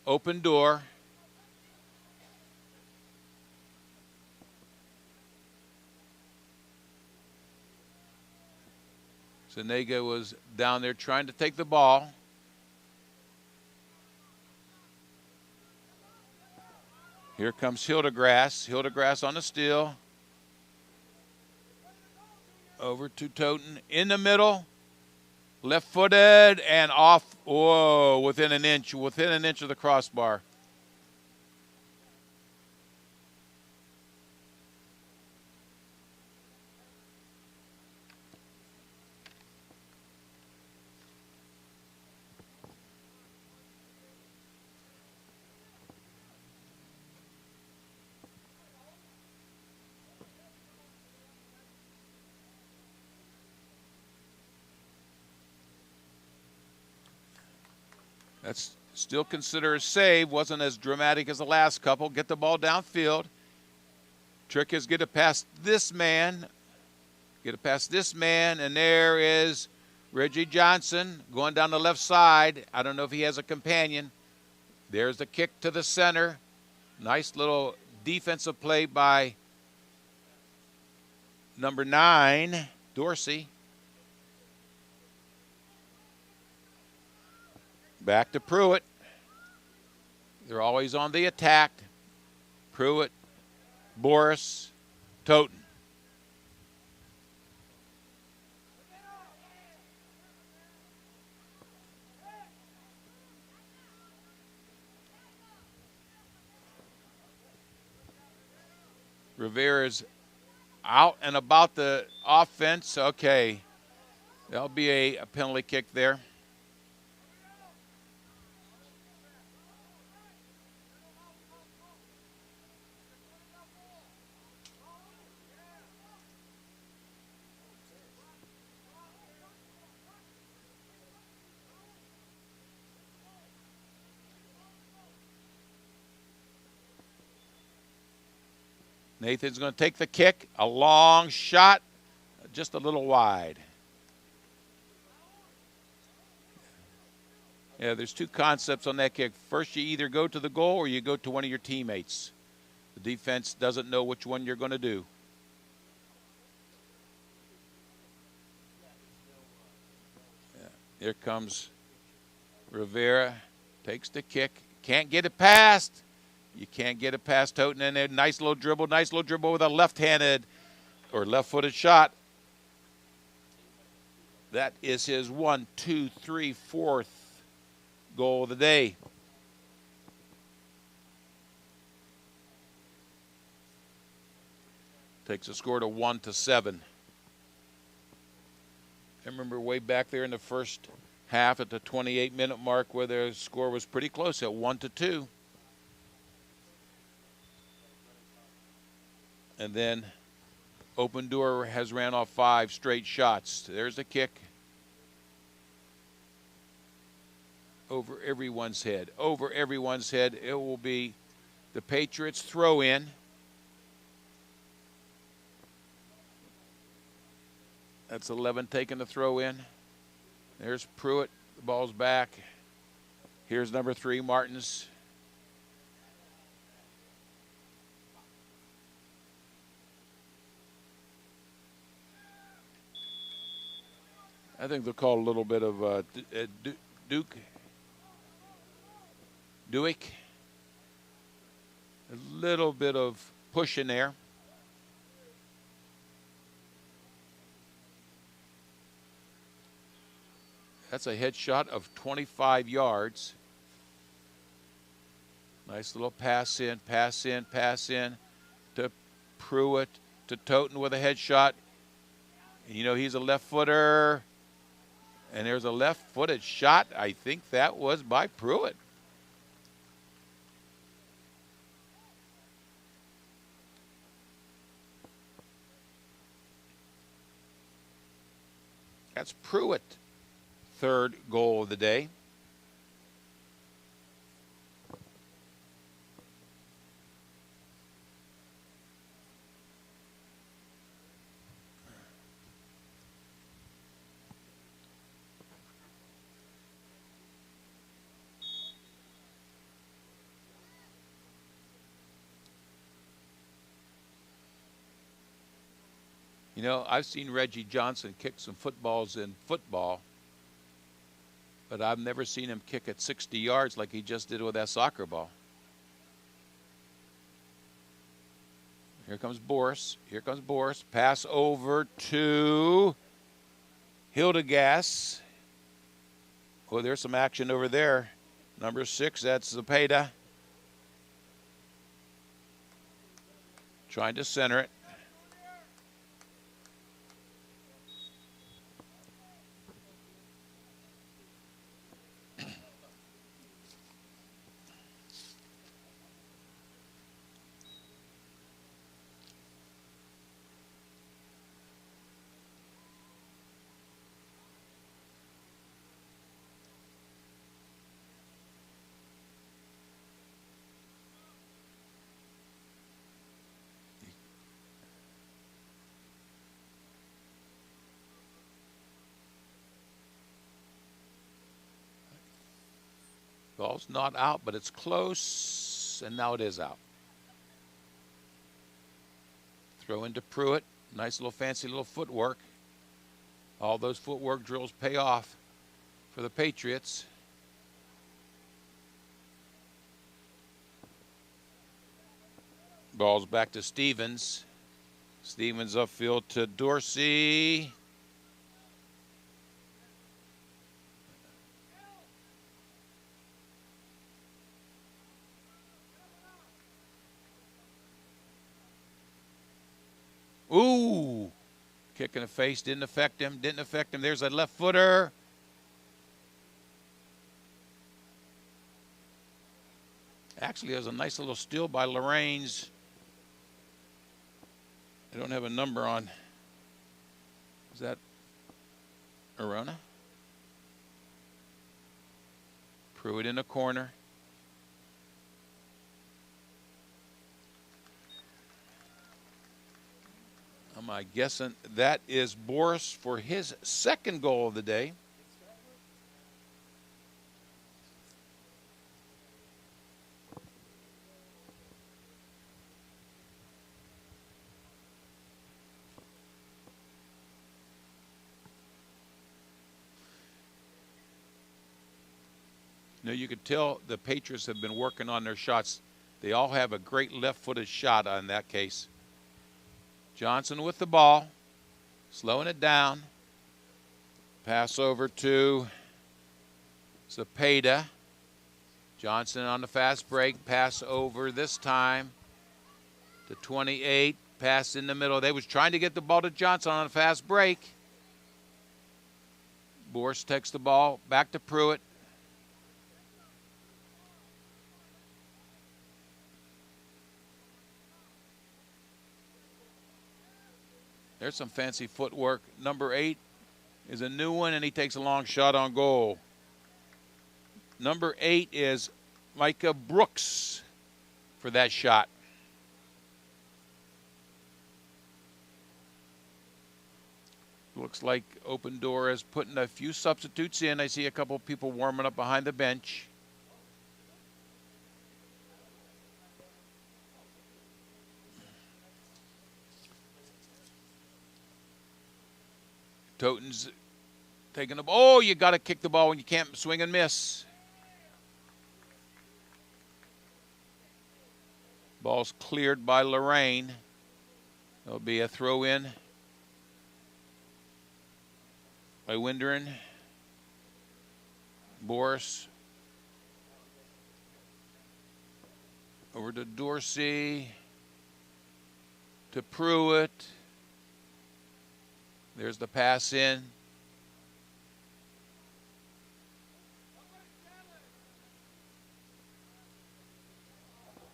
open door. Senega was down there trying to take the ball. Here comes Hildegrass. Hildegrass on the steal. Over to Toten. In the middle. Left-footed and off. Whoa, within an inch of the crossbar. That's still considered a save. Wasn't as dramatic as the last couple. Get the ball downfield. Trick is get it past this man. Get it past this man, and there is Reggie Johnson going down the left side. I don't know if he has a companion. There's the kick to the center. Nice little defensive play by number 9, Dorsey. Back to Pruitt. They're always on the attack. Pruitt, Boris, Toten. Rivera's out and about the offense. Okay. There'll be a penalty kick there. Nathan's going to take the kick. A long shot, just a little wide. Yeah, there's two concepts on that kick. First, you either go to the goal or you go to one of your teammates. The defense doesn't know which one you're going to do. Yeah. Here comes Rivera. Takes the kick. Can't get it past. You can't get it past Toten, and a nice little dribble with a left-handed or left-footed shot. That is his 1, 2, 3, 4th goal of the day. Takes the score to 1-7. I remember way back there in the first half at the 28-minute mark where the score was pretty close at 1-2. And then Open Door has ran off 5 straight shots. There's the kick. Over everyone's head. Over everyone's head. It will be the Patriots throw in. That's 11 taking the throw in. There's Pruitt. The ball's back. Here's number 3, Martins. I think they'll call a little bit of Duke. A little bit of push in there. That's a headshot of 25 yards. Nice little pass in, pass in, pass in to Pruitt, to Toten with a headshot. You know, he's a left footer. And there's a left-footed shot. I think that was by Pruitt. That's Pruitt, third goal of the day. You know, I've seen Reggie Johnson kick some footballs in football, but I've never seen him kick at 60 yards like he just did with that soccer ball. Here comes Boris. Here comes Boris. Pass over to Hildegas. Oh, there's some action over there. Number 6, that's Zepeda. Trying to center it. Ball's not out, but it's close, and now it is out. Throw into Pruitt. Nice little fancy little footwork. All those footwork drills pay off for the Patriots. Ball's back to Stevens. Stevens upfield to Dorsey. Ooh, kick in the face, didn't affect him, didn't affect him. There's a left footer. Actually, there's a nice little steal by Lorain's. I don't have a number on. Is that Arona? Pruitt in the corner. Am I guessing that is Boris for his second goal of the day? Now you could tell the Patriots have been working on their shots. They all have a great left-footed shot in that case. Johnson with the ball, slowing it down. Pass over to Zepeda. Johnson on the fast break. Pass over this time to 28. Pass in the middle. They was trying to get the ball to Johnson on a fast break. Boris takes the ball back to Pruitt. There's some fancy footwork. Number 8 is a new one, and he takes a long shot on goal. Number 8 is Micah Brooks for that shot. Looks like Open Door is putting a few substitutes in. I see a couple people warming up behind the bench. Toten's taking the ball. Oh, you got to kick the ball when you can't swing and miss. Ball's cleared by Lorain. There'll be a throw in by Winderen. Boris. Over to Dorsey. To Pruitt. There's the pass in.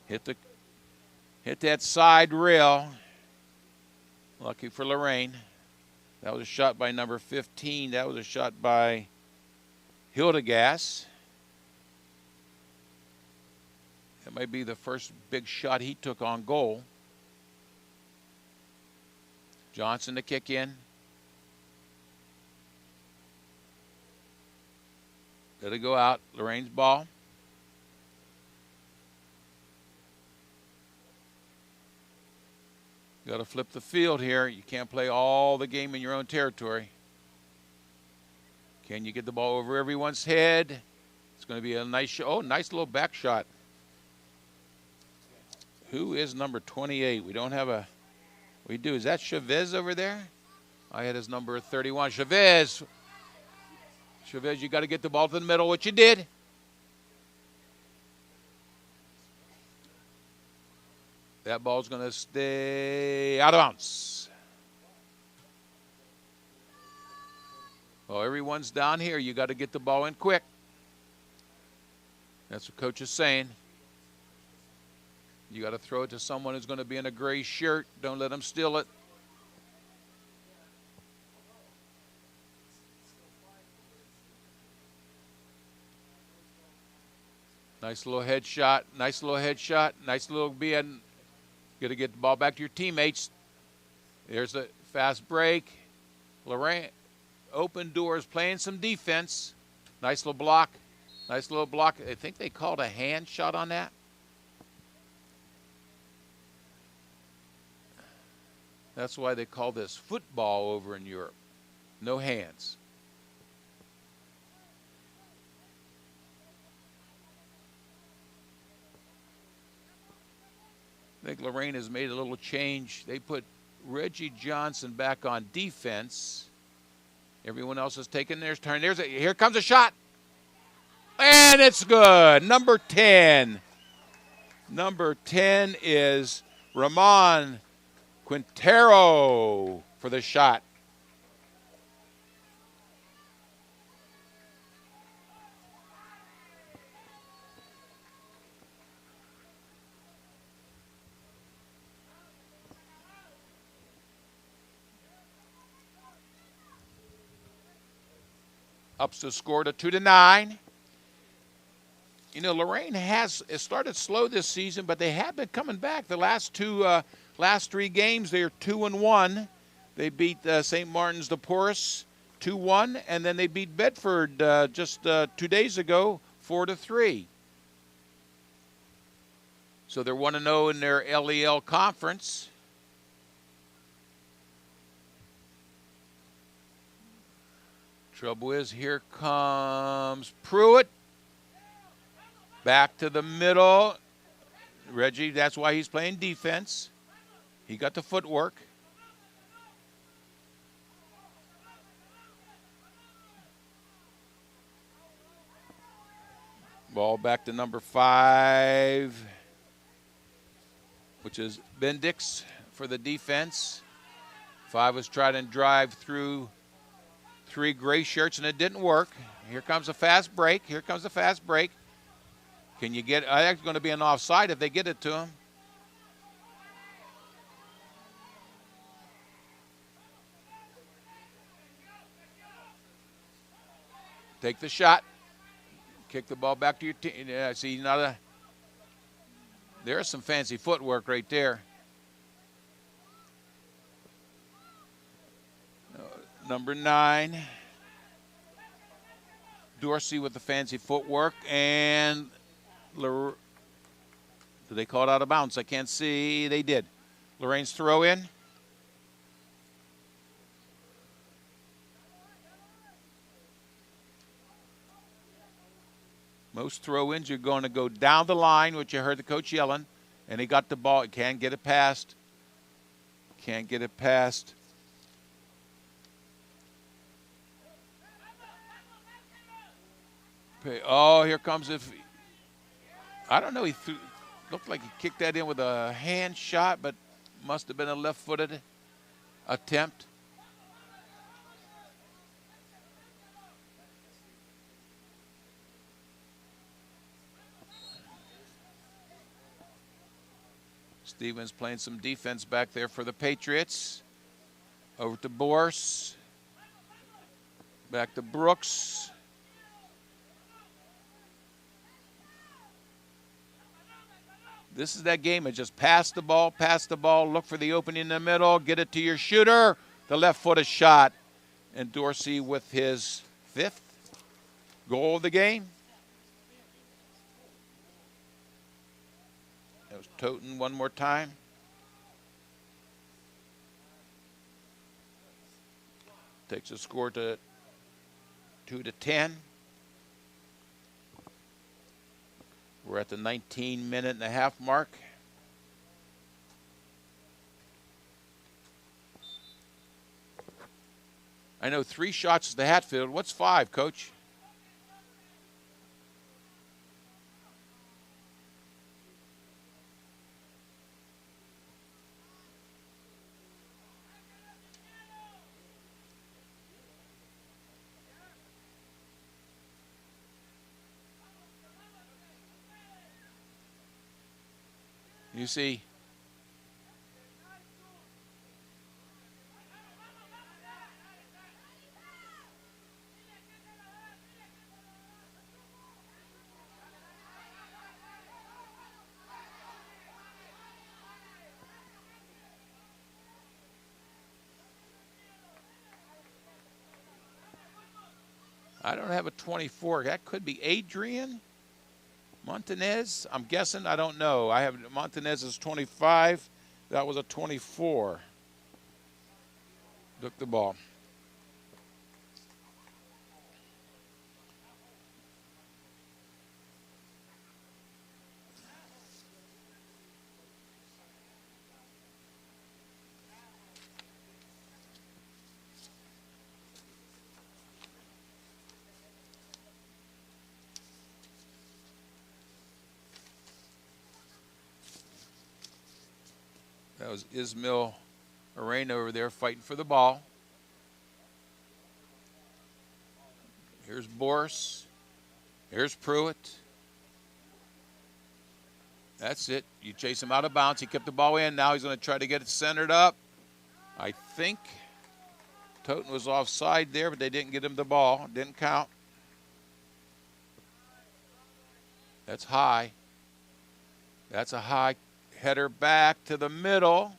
Hit that side rail. Lucky for Lorain. That was a shot by number 15. That was a shot by Hildegas. That might be the first big shot he took on goal. Johnson to kick in. Let it go out. Lorain's ball. Got to flip the field here. You can't play all the game in your own territory. Can you get the ball over everyone's head? It's going to be a nice shot. Oh, nice little back shot. Who is number 28? We don't have a... We do. Is that Chavez over there? I had his number 31. Chavez. Chavez, you got to get the ball to the middle, which you did. That ball's going to stay out of bounds. Well, everyone's down here. You got to get the ball in quick. That's what Coach is saying. You got to throw it to someone who's going to be in a gray shirt. Don't let them steal it. Nice little headshot. Nice little headshot. Nice little being. Got to get the ball back to your teammates. There's the fast break. Lorain, open doors, playing some defense. Nice little block. Nice little block. I think they called a hand shot on that. That's why they call this football over in Europe. No hands. I think Lorain has made a little change. They put Reggie Johnson back on defense. Everyone else is taking their turn. Here comes a shot. And it's good. Number 10. Number 10 is Ramon Quintero for the shot. Ups the score to 2-9. You know, Lorain has started slow this season, but they have been coming back. The last three games, they are 2-1. They beat St. Martin's de Porres 2-1, and then they beat Bedford just 2 days ago 4-3. So they're 1-0 in their LEL conference. Trouble is, here comes Pruitt. Back to the middle. Reggie, that's why he's playing defense. He got the footwork. Ball back to number 5, which is Bendix for the defense. 5 was trying to drive through 3 gray shirts, and it didn't work. Here comes a fast break. Here comes a fast break. Can you get, I think it's going to be an offside if they get it to him. Take the shot. Kick the ball back to your team. Yeah, see, there's some fancy footwork right there. Number 9. Dorsey with the fancy footwork, and did they call it out of bounds? I can't see. They did. Lorain's throw in. Most throw-ins, you're going to go down the line, which you heard the coach yelling, and he got the ball. Can't get it past. Can't get it past. Oh, here comes I don't know. He Looked like he kicked that in with a hand shot, but must have been a left-footed attempt. Stevens playing some defense back there for the Patriots. Over to Borse. Back to Brooks. This is that game of just pass the ball, look for the opening in the middle, get it to your shooter. The left-footed shot. And Dorsey with his 5th goal of the game. That was Toten one more time. Takes the score to 2-10. We're at the 19-minute-and-a-half mark. I know 3 shots to the Hatfield. What's 5, Coach? You see, I don't have a 24. That could be Adrian Montanez. I'm guessing. I don't know. I have Montanez as 25. That was a 24. Took the ball. That was Ismail Lorain over there fighting for the ball. Here's Boris. Here's Pruitt. That's it. You chase him out of bounds. He kept the ball in. Now he's going to try to get it centered up. I think Toten was offside there, but they didn't get him the ball. Didn't count. That's high. That's a high header back to the middle.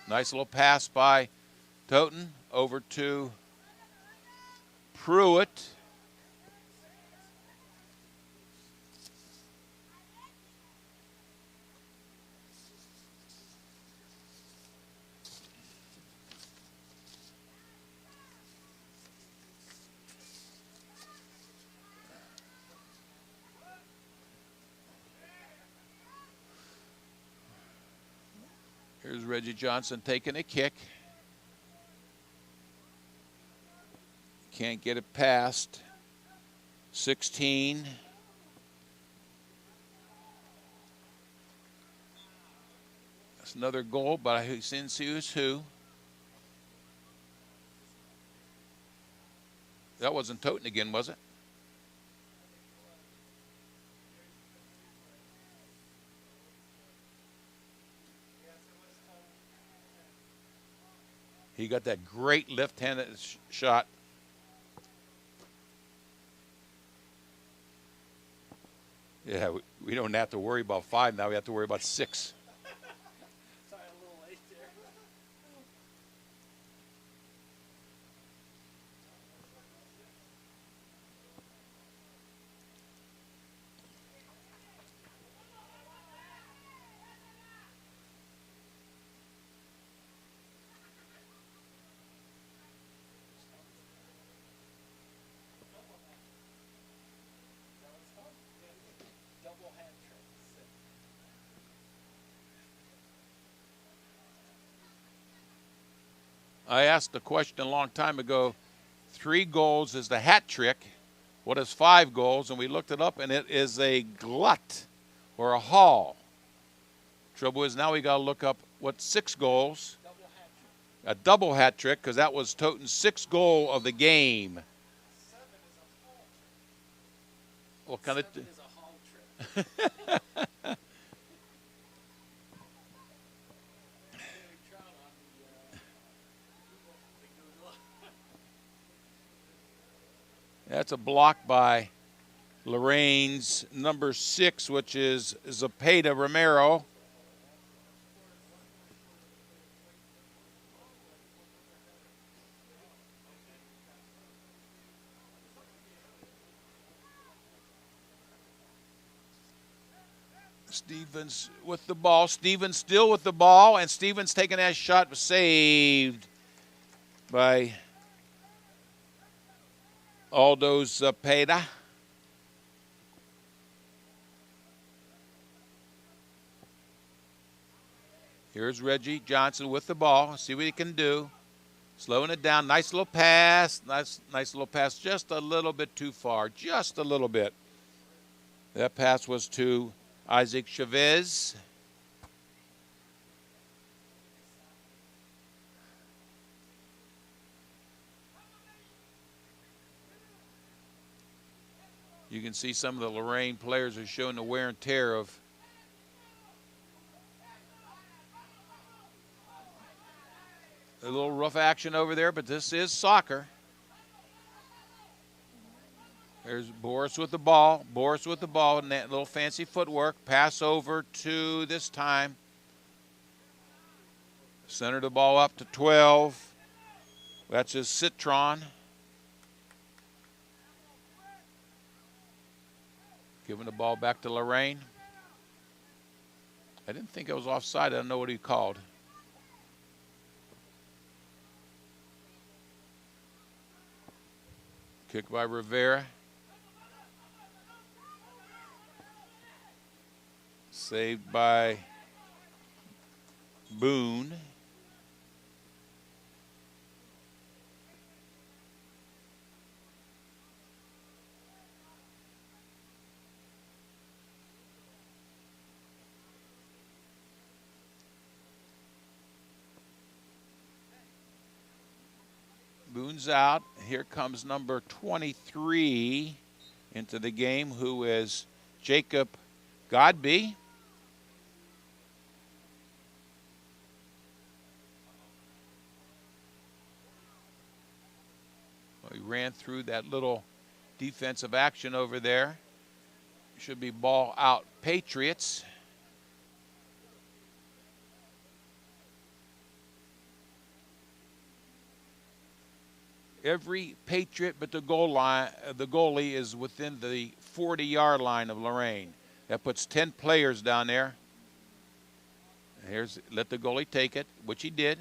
Nice little pass by Toten over to Pruitt. Here's Reggie Johnson taking a kick. Can't get it past 16. That's another goal, but I didn't see who's who. That wasn't Toten again, was it? He got that great left-handed shot. Yeah, we don't have to worry about 5 now. We have to worry about 6. Sorry, a little late there. I asked the question a long time ago, 3 goals is the hat trick. What is 5 goals? And we looked it up, and it is a glut or a haul. Trouble is now we got to look up what 6 goals. A double hat trick, because that was Toten's 6th goal of the game. What kind of? That's a block by Lorain's number 6, which is Zepeda Romero. Stevens with the ball. Stevens still with the ball, and Stevens taking that shot, saved by Aldo Zepeda. Here's Reggie Johnson with the ball. See what he can do. Slowing it down. Nice little pass. Nice little pass. Just a little bit too far. Just a little bit. That pass was to Isaac Chavez. You can see some of the Lorain players are showing the wear and tear of a little rough action over there, but this is soccer. There's Boris with the ball. Boris with the ball, and that little fancy footwork. Pass over to, this time, center the ball up to 12. That's his Citron. Giving the ball back to Lorain. I didn't think it was offside. I don't know what he called. Kick by Rivera. Saved by Boone. Boone's out. Here comes number 23 into the game, who is Jacob Godby. He ran through that little defensive action over there. Should be ball out Patriots. Every Patriot but the goal line, the goalie is within the 40-yard line of Lorain. That puts 10 players down there. Here's, let the goalie take it, which he did.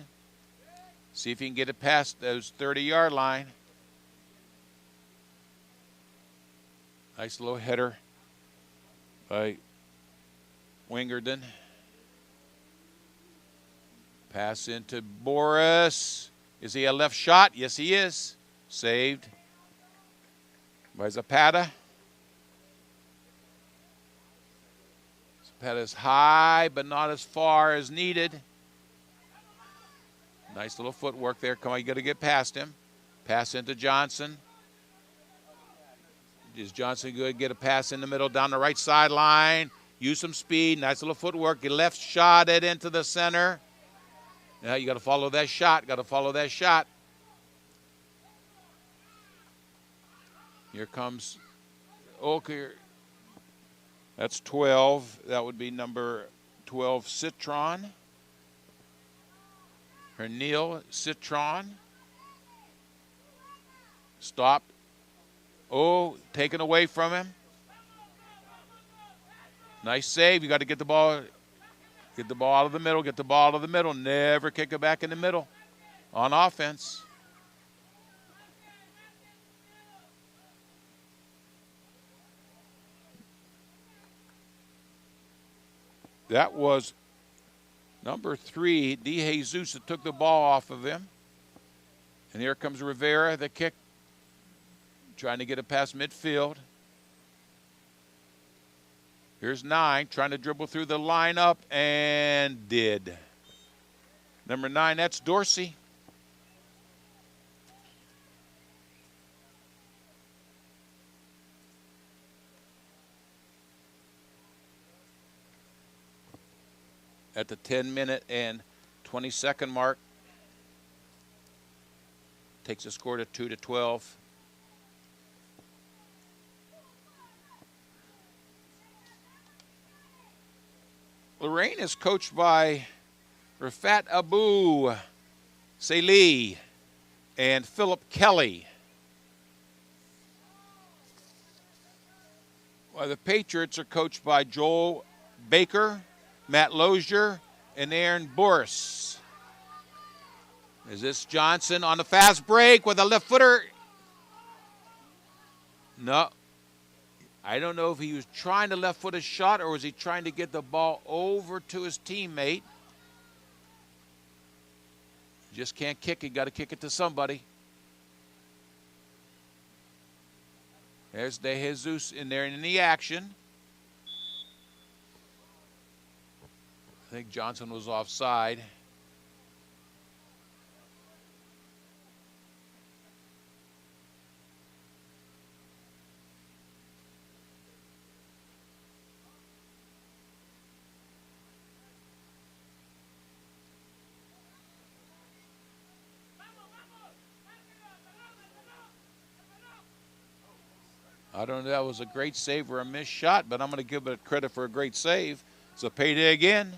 See if he can get it past those 30-yard line. Nice little header by Wingerden. Pass into Boris. Is he a left shot? Yes, he is. Saved by Zapata. Zapata's high, but not as far as needed. Nice little footwork there. Come on, you got to get past him. Pass into Johnson. Is Johnson good? Get a pass in the middle down the right sideline. Use some speed. Nice little footwork. He left shot it into the center. Now you got to follow that shot. Got to follow that shot. Here comes Oker. That's 12. That would be number 12, Citron. Hernil Citron. Stopped. Oh, taken away from him. Nice save. You got to get the ball. Get the ball out of the middle. Get the ball out of the middle. Never kick it back in the middle on offense. That was number 3, De Jesus, that took the ball off of him. And here comes Rivera, the kick, trying to get it past midfield. Here's 9 trying to dribble through the lineup and did. Number 9, that's Dorsey. At the 10-minute and 20-second mark. Takes the score to 2-12. Lorain is coached by Rafat Abu Salih and Philip Kelly. Well, the Patriots are coached by Joel Baker, Matt Lozier, and Aaron Boris. Is this Johnson on the fast break with a left footer? No. I don't know if he was trying to left foot a shot or was he trying to get the ball over to his teammate. Just can't kick it. Got to kick it to somebody. There's De Jesus in there in the action. I think Johnson was offside. I don't know if that was a great save or a missed shot, but I'm going to give it credit for a great save. So payday again.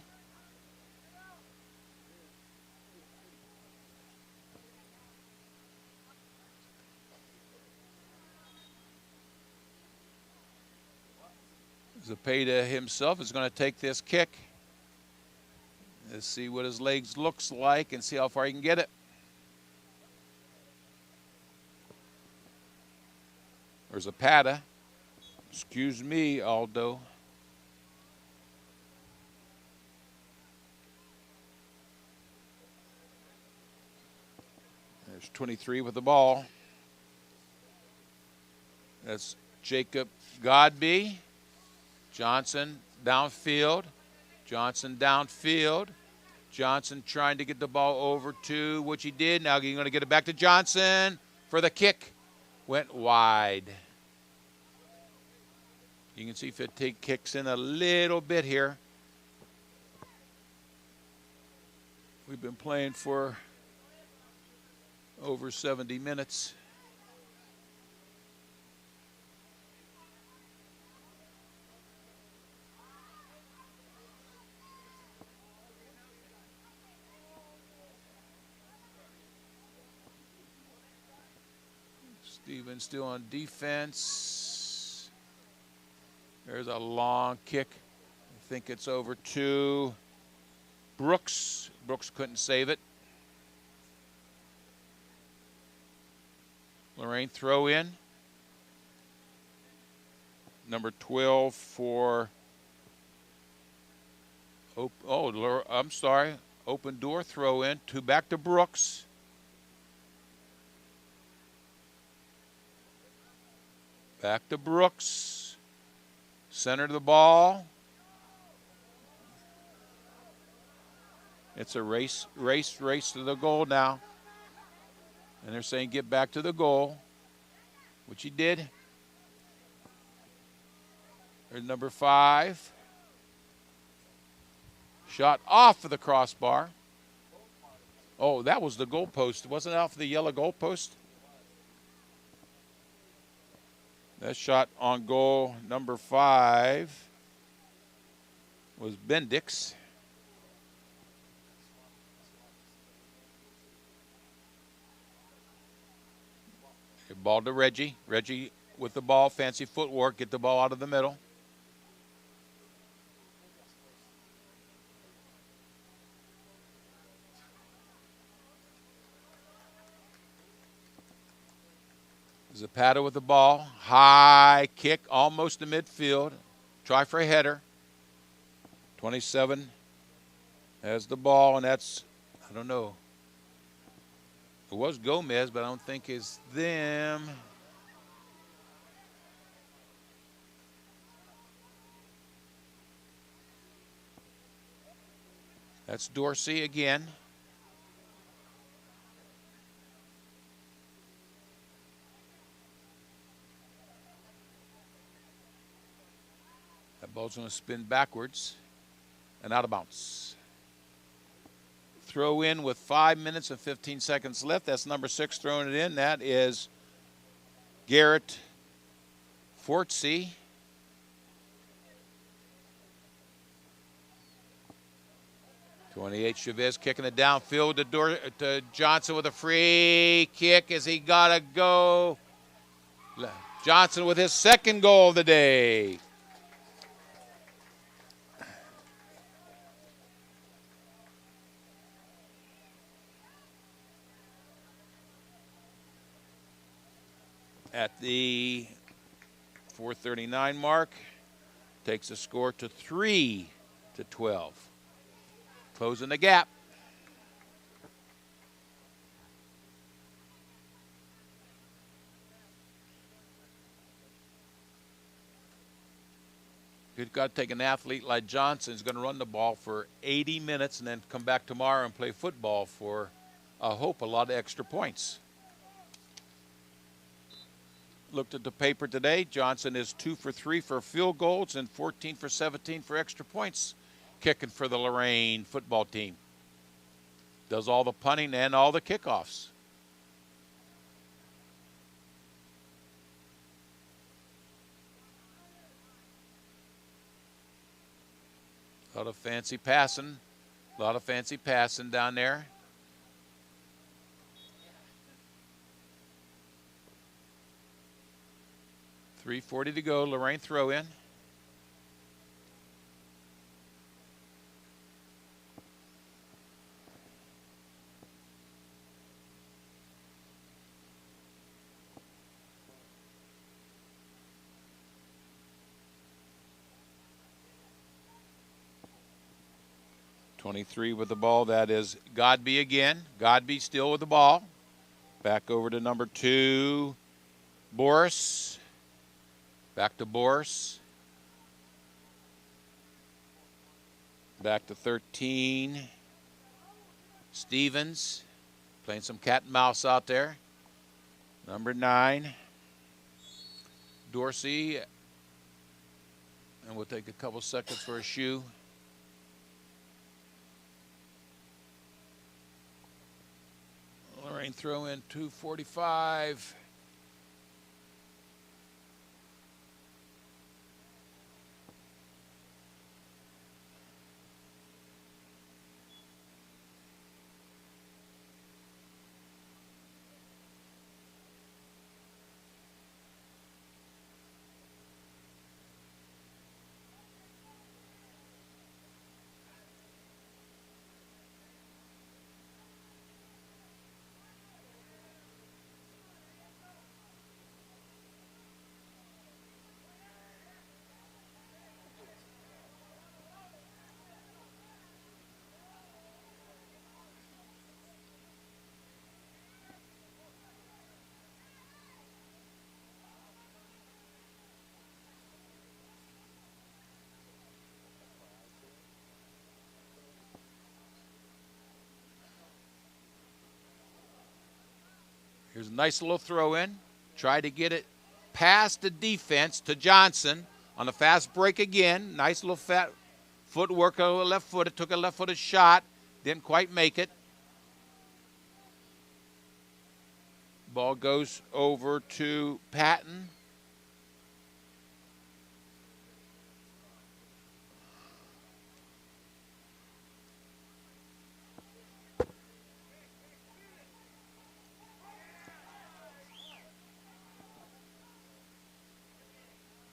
Zapata himself is going to take this kick. Let's see what his legs looks like and see how far he can get it. There's Zapata. Excuse me, Aldo. There's 23 with the ball. That's Jacob Godby. Johnson downfield. Johnson downfield. Johnson trying to get the ball over to, which he did. Now he's going to get it back to Johnson for the kick. Went wide. You can see Fatigue kicks in a little bit here. We've been playing for over 70 minutes. Stevens still on defense. There's a long kick. I think it's over to Brooks. Brooks couldn't save it. Lorain throw in. Number 12 for, I'm sorry, open door throw in. Back to Brooks. Back to Brooks. Center the ball. It's a race to the goal now. And they're saying get back to the goal, which he did. There's number 5. Shot off of the crossbar. Oh, that was the goalpost. Wasn't it off the yellow goalpost? That shot on goal number 5 was Bendix. Ball to Reggie. Reggie with the ball, fancy footwork, get the ball out of the middle. Zapata with the ball. High kick, almost to midfield. Try for a header. 27 has the ball, and that's, I don't know. It was Gomez, but I don't think it's them. That's Dorsey again. That ball's going to spin backwards and out of bounds. Throw in with 5 minutes and 15 seconds left. That's number 6 throwing it in. That is Garrett Fortsey. .28 Chavez kicking it downfield to Johnson with a free kick as he got to go. Johnson with his second goal of the day. At the 4:39 mark, takes the score to 3-12. Closing the gap. You've got to take an athlete like Johnson who's going to run the ball for 80 minutes and then come back tomorrow and play football for, I hope, a lot of extra points. Looked at the paper today. Johnson is 2 for 3 for field goals and 14 for 17 for extra points kicking for the Lorain football team. Does all the punting and all the kickoffs. A lot of fancy passing. A lot of fancy passing down there. .340 to go. Lorain throw in. .23 with the ball. That is Godby again. Godby still with the ball. Back over to number 2, Boris. Back to Boris. Back to 13. Stevens. Playing some cat and mouse out there. Number 9. Dorsey. And we'll take a couple seconds for a shoe. Lorain throw in 2:45. Here's a nice little throw in. Try to get it past the defense to Johnson on a fast break again. Nice little fat footwork on the left foot. It took a left-footed shot. Didn't quite make it. Ball goes over to Patton.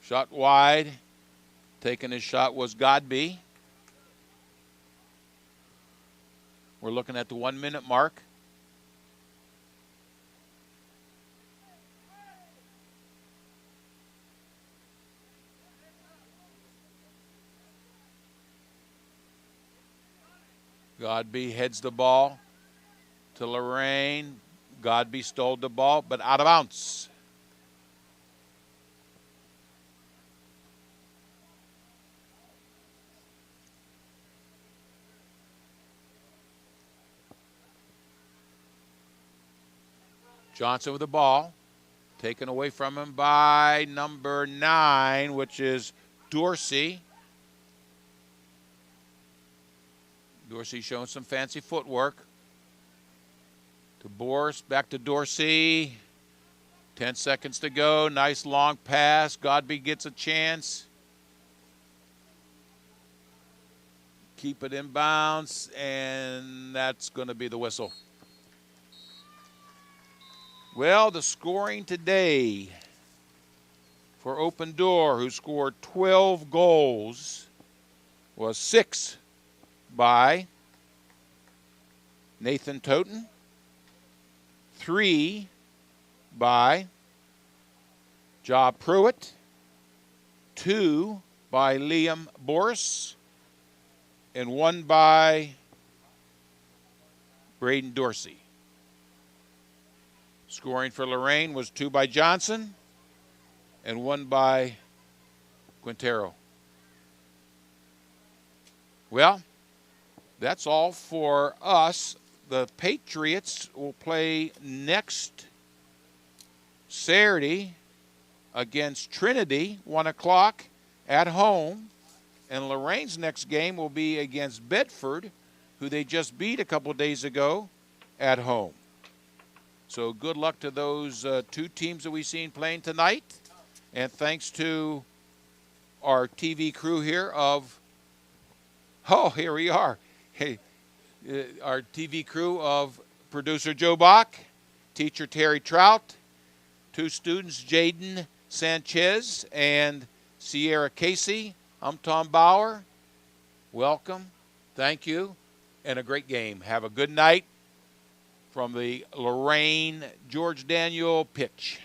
Shot wide. Taking his shot was Godby. We're looking at the 1 minute mark. Godby heads the ball to Lorain. Godby stole the ball, but out of bounds. Johnson with the ball. Taken away from him by number 9, which is Dorsey. Dorsey showing some fancy footwork. To Boris, back to Dorsey. 10 seconds to go. Nice long pass. Godby gets a chance. Keep it in bounds, and that's going to be the whistle. Well, the scoring today for Open Door, who scored 12 goals, was 6 by Nathan Toten, 3 by Ja Pruitt, 2 by Liam Boris, and 1 by Braden Dorsey. Scoring for Lorain was 2 by Johnson and 1 by Quintero. Well, that's all for us. The Patriots will play next Saturday against Trinity, 1 o'clock at home. And Lorain's next game will be against Bedford, who they just beat a couple days ago, at home. So good luck to those 2 teams that we've seen playing tonight. And thanks to our TV crew here here we are. Hey, our TV crew of producer Joe Bach, teacher Terry Trout, 2 students, Jaden Sanchez and Sierra Casey. I'm Tom Bauer. Welcome. Thank you. And a great game. Have a good night from the Lorain George Daniel pitch.